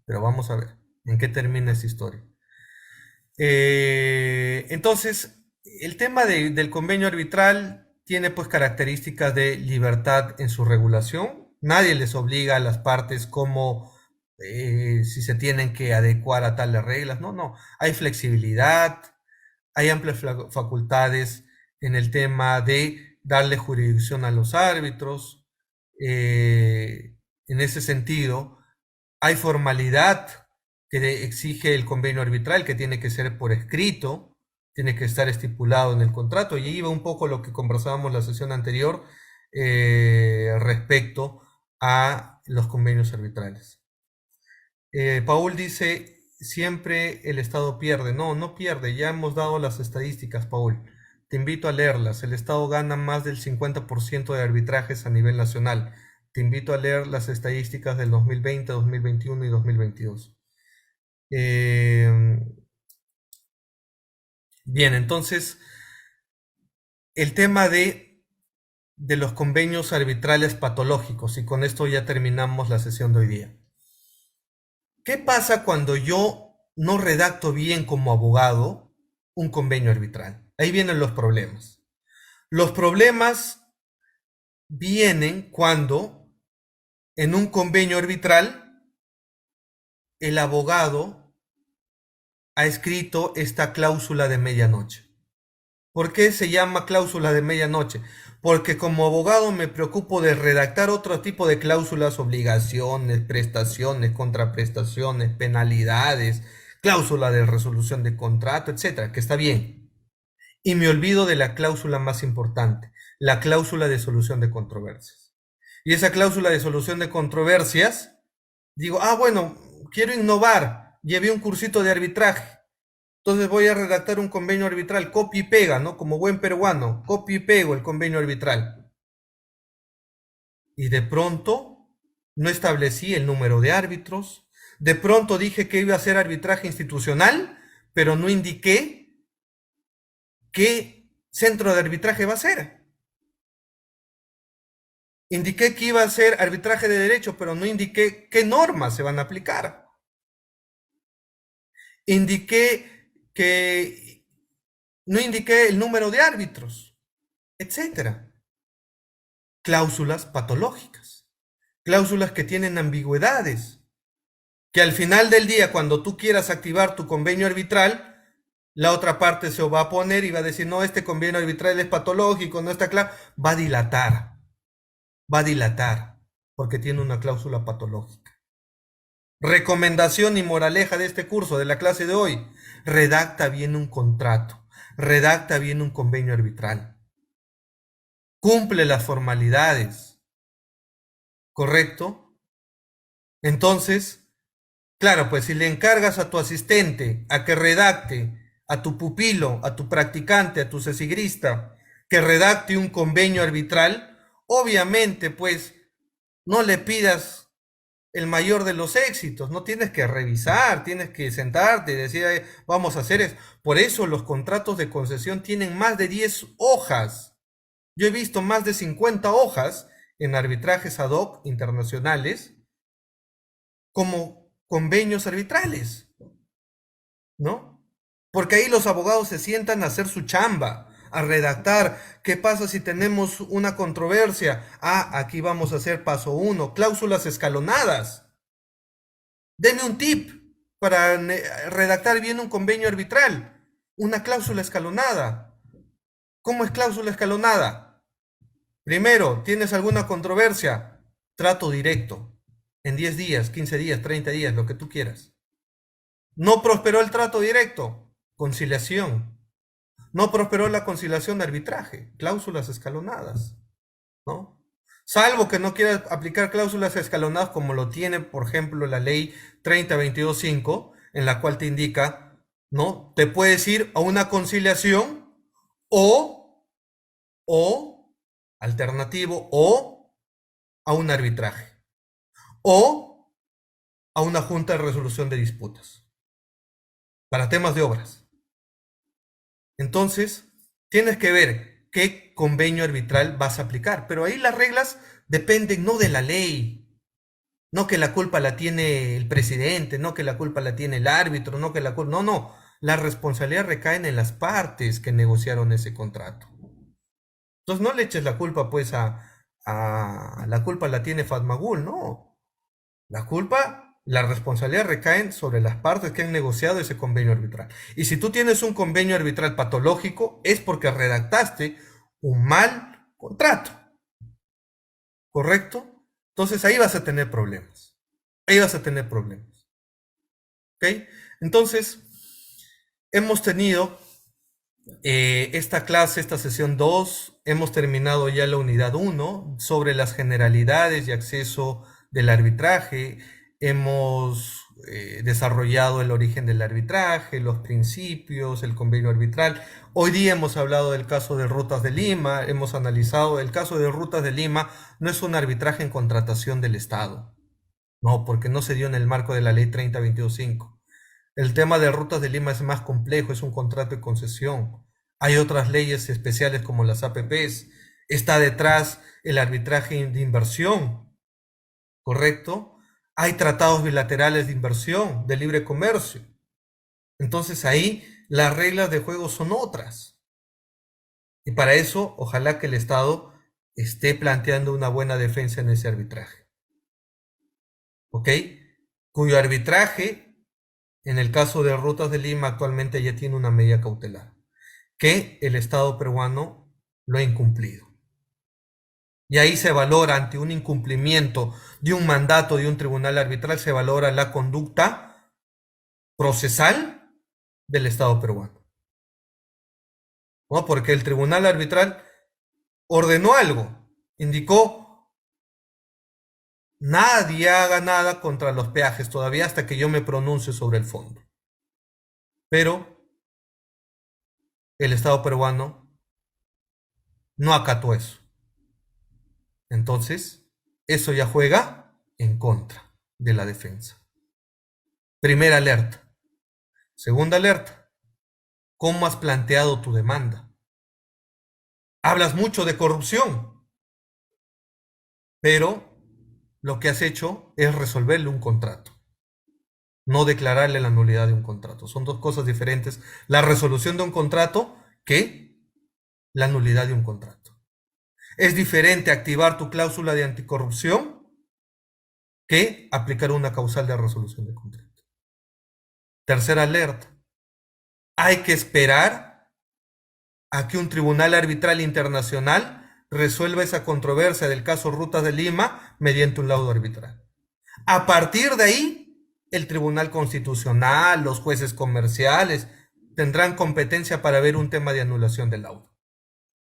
Pero vamos a ver en qué termina esa historia. Entonces, el tema del convenio arbitral tiene pues características de libertad en su regulación. Nadie les obliga a las partes como si se tienen que adecuar a tales reglas. No, no. Hay flexibilidad, hay amplias facultades en el tema de darle jurisdicción a los árbitros. En ese sentido, hay formalidad que exige el convenio arbitral, que tiene que ser por escrito, tiene que estar estipulado en el contrato, y ahí va un poco lo que conversábamos la sesión anterior respecto a los convenios arbitrales. Paul dice, siempre el Estado pierde. No, no pierde, ya hemos dado las estadísticas, Paul. Te invito a leerlas. El Estado gana más del 50% de arbitrajes a nivel nacional. Te invito a leer las estadísticas del 2020, 2021 y 2022. Bien, entonces, el tema de los convenios arbitrales patológicos, y con esto ya terminamos la sesión de hoy día. ¿Qué pasa cuando yo no redacto bien como abogado un convenio arbitral? Ahí vienen los problemas. Los problemas vienen cuando en un convenio arbitral el abogado ha escrito esta cláusula de medianoche. ¿Por qué se llama cláusula de medianoche? Porque como abogado me preocupo de redactar otro tipo de cláusulas, obligaciones, prestaciones, contraprestaciones, penalidades, cláusula de resolución de contrato, etcétera, que está bien. Y me olvido de la cláusula más importante, la cláusula de solución de controversias. Y esa cláusula de solución de controversias, digo, bueno, quiero innovar, llevé un cursito de arbitraje. Entonces voy a redactar un convenio arbitral, copia y pega, ¿no? Como buen peruano, copio y pego el convenio arbitral. Y de pronto no establecí el número de árbitros, de pronto dije que iba a ser arbitraje institucional, pero no indiqué qué centro de arbitraje va a ser. Indiqué que iba a ser arbitraje de derecho, pero no indiqué qué normas se van a aplicar. No indiqué el número de árbitros, etcétera. Cláusulas patológicas, cláusulas que tienen ambigüedades, que al final del día, cuando tú quieras activar tu convenio arbitral, la otra parte se va a poner y va a decir, no, este convenio arbitral es patológico, no está claro, va a dilatar, porque tiene una cláusula patológica. Recomendación y moraleja de este curso, de la clase de hoy, redacta bien un contrato, redacta bien un convenio arbitral, cumple las formalidades, ¿correcto? Entonces, claro, pues si le encargas a tu asistente a que redacte, a tu pupilo, a tu practicante, a tu cesigrista, que redacte un convenio arbitral, obviamente, pues, no le pidas el mayor de los éxitos, no tienes que revisar, tienes que sentarte y decir, vamos a hacer eso. Por eso los contratos de concesión tienen más de 10 hojas. Yo he visto más de 50 hojas en arbitrajes ad hoc internacionales como convenios arbitrales, ¿no? Porque ahí los abogados se sientan a hacer su chamba, a redactar. ¿Qué pasa si tenemos una controversia? Ah, aquí vamos a hacer paso 1, cláusulas escalonadas. Deme un tip para redactar bien un convenio arbitral. Una cláusula escalonada. ¿Cómo es cláusula escalonada? Primero, ¿tienes alguna controversia? Trato directo. En 10 días, 15 días, 30 días, lo que tú quieras. No prosperó el trato directo. Conciliación. No prosperó la conciliación de arbitraje. Cláusulas escalonadas, ¿no? Salvo que no quieras aplicar cláusulas escalonadas como lo tiene, por ejemplo, la ley 3022.5, en la cual te indica, ¿no? Te puedes ir a una conciliación o alternativo, o a un arbitraje, o a una junta de resolución de disputas, para temas de obras. Entonces, tienes que ver qué convenio arbitral vas a aplicar, pero ahí las reglas dependen no de la ley, no que la culpa la tiene el presidente, no que la culpa la tiene el árbitro, no que la culpa, no, la responsabilidad recae en las partes que negociaron ese contrato. Entonces no le eches la culpa pues a la culpa la tiene Fatmagul, no. La culpa, la responsabilidad recaen sobre las partes que han negociado ese convenio arbitral. Y si tú tienes un convenio arbitral patológico, es porque redactaste un mal contrato. ¿Correcto? Entonces ahí vas a tener problemas. Ahí vas a tener problemas. ¿Ok? Entonces, hemos tenido esta clase, esta sesión 2, hemos terminado ya la unidad 1 sobre las generalidades y acceso del arbitraje. Hemos desarrollado el origen del arbitraje, los principios, el convenio arbitral. Hoy día hemos hablado del caso de Rutas de Lima, hemos analizado el caso de Rutas de Lima, no es un arbitraje en contratación del Estado, no, porque no se dio en el marco de la ley 3022.5. El tema de Rutas de Lima es más complejo, es un contrato de concesión. Hay otras leyes especiales como las APPs. Está detrás el arbitraje de inversión, ¿correcto? Hay tratados bilaterales de inversión, de libre comercio. Entonces ahí las reglas de juego son otras. Y para eso, ojalá que el Estado esté planteando una buena defensa en ese arbitraje. ¿Ok? Cuyo arbitraje, en el caso de Rutas de Lima, actualmente ya tiene una medida cautelar, que el Estado peruano lo ha incumplido. Y ahí se valora, ante un incumplimiento de un mandato de un tribunal arbitral, se valora la conducta procesal del Estado peruano, ¿no? Porque el tribunal arbitral ordenó algo, indicó: nadie haga nada contra los peajes todavía hasta que yo me pronuncie sobre el fondo. Pero el Estado peruano no acató eso. Entonces, eso ya juega en contra de la defensa. Primera alerta. Segunda alerta. ¿Cómo has planteado tu demanda? Hablas mucho de corrupción, pero lo que has hecho es resolverle un contrato, no declararle la nulidad de un contrato. Son dos cosas diferentes. La resolución de un contrato que la nulidad de un contrato. Es diferente activar tu cláusula de anticorrupción que aplicar una causal de resolución de contrato. Tercera alerta. Hay que esperar a que un tribunal arbitral internacional resuelva esa controversia del caso Rutas de Lima mediante un laudo arbitral. A partir de ahí, el Tribunal Constitucional, los jueces comerciales, tendrán competencia para ver un tema de anulación del laudo.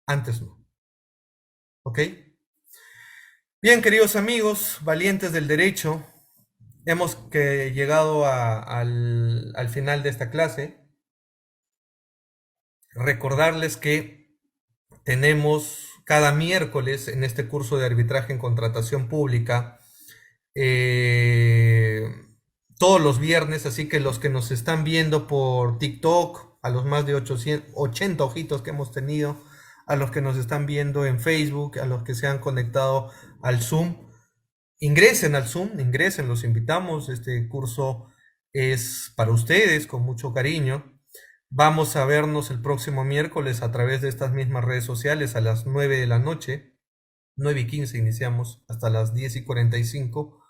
Antes no. ¿Ok? Bien, queridos amigos, valientes del derecho, hemos llegado al final de esta clase. Recordarles que tenemos cada miércoles en este curso de arbitraje en contratación pública, todos los viernes, así que los que nos están viendo por TikTok, a los más de 80 ojitos que hemos tenido, a los que nos están viendo en Facebook, a los que se han conectado al Zoom. Ingresen al Zoom, ingresen, los invitamos. Este curso es para ustedes con mucho cariño. Vamos a vernos el próximo miércoles a través de estas mismas redes sociales a las 9 de la noche. 9:15 iniciamos hasta las 10:45.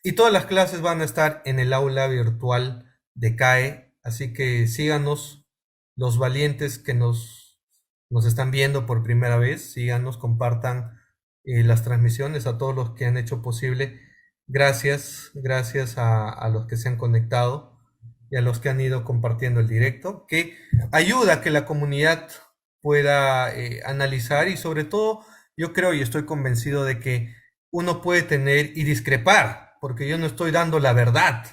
Y todas las clases van a estar en el aula virtual de CAE. Así que síganos, los valientes que nos están viendo por primera vez. Síganos, compartan las transmisiones a todos los que han hecho posible. Gracias, gracias a los que se han conectado y a los que han ido compartiendo el directo, que ayuda a que la comunidad pueda analizar y sobre todo yo creo y estoy convencido de que uno puede tener y discrepar, porque yo no estoy dando la verdad,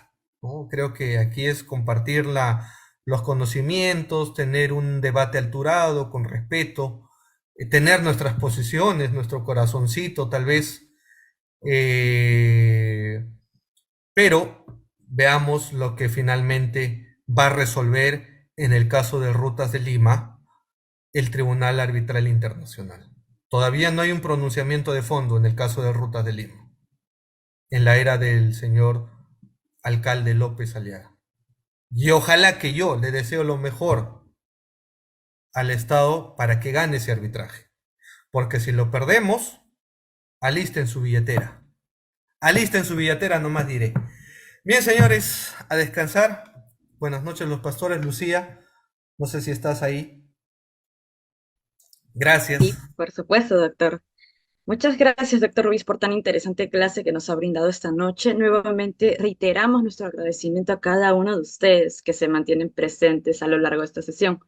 ¿no? Creo que aquí es compartir los conocimientos, tener un debate alturado, con respeto, tener nuestras posiciones, nuestro corazoncito tal vez, eh, pero veamos lo que finalmente va a resolver en el caso de Rutas de Lima el Tribunal Arbitral Internacional. Todavía no hay un pronunciamiento de fondo en el caso de Rutas de Lima, en la era del señor alcalde López Aliaga. Y ojalá, que yo le deseo lo mejor al Estado para que gane ese arbitraje. Porque si lo perdemos, alisten su billetera. Alisten su billetera, nomás diré. Bien, señores, a descansar. Buenas noches, los pastores. Lucía, no sé si estás ahí. Gracias. Sí, por supuesto, doctor. Muchas gracias, doctor Ruiz, por tan interesante clase que nos ha brindado esta noche. Nuevamente reiteramos nuestro agradecimiento a cada uno de ustedes que se mantienen presentes a lo largo de esta sesión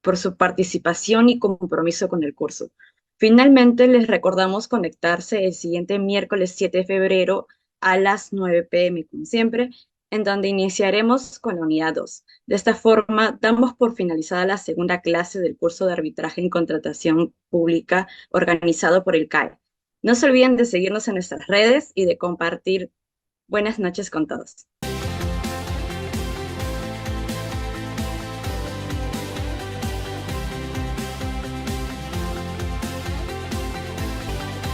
por su participación y compromiso con el curso. Finalmente, les recordamos conectarse el siguiente miércoles 7 de febrero a las 9 p.m., como siempre, en donde iniciaremos con la unidad 2. De esta forma, damos por finalizada la segunda clase del curso de arbitraje en contratación pública organizado por el CAE. No se olviden de seguirnos en nuestras redes y de compartir. Buenas noches con todos.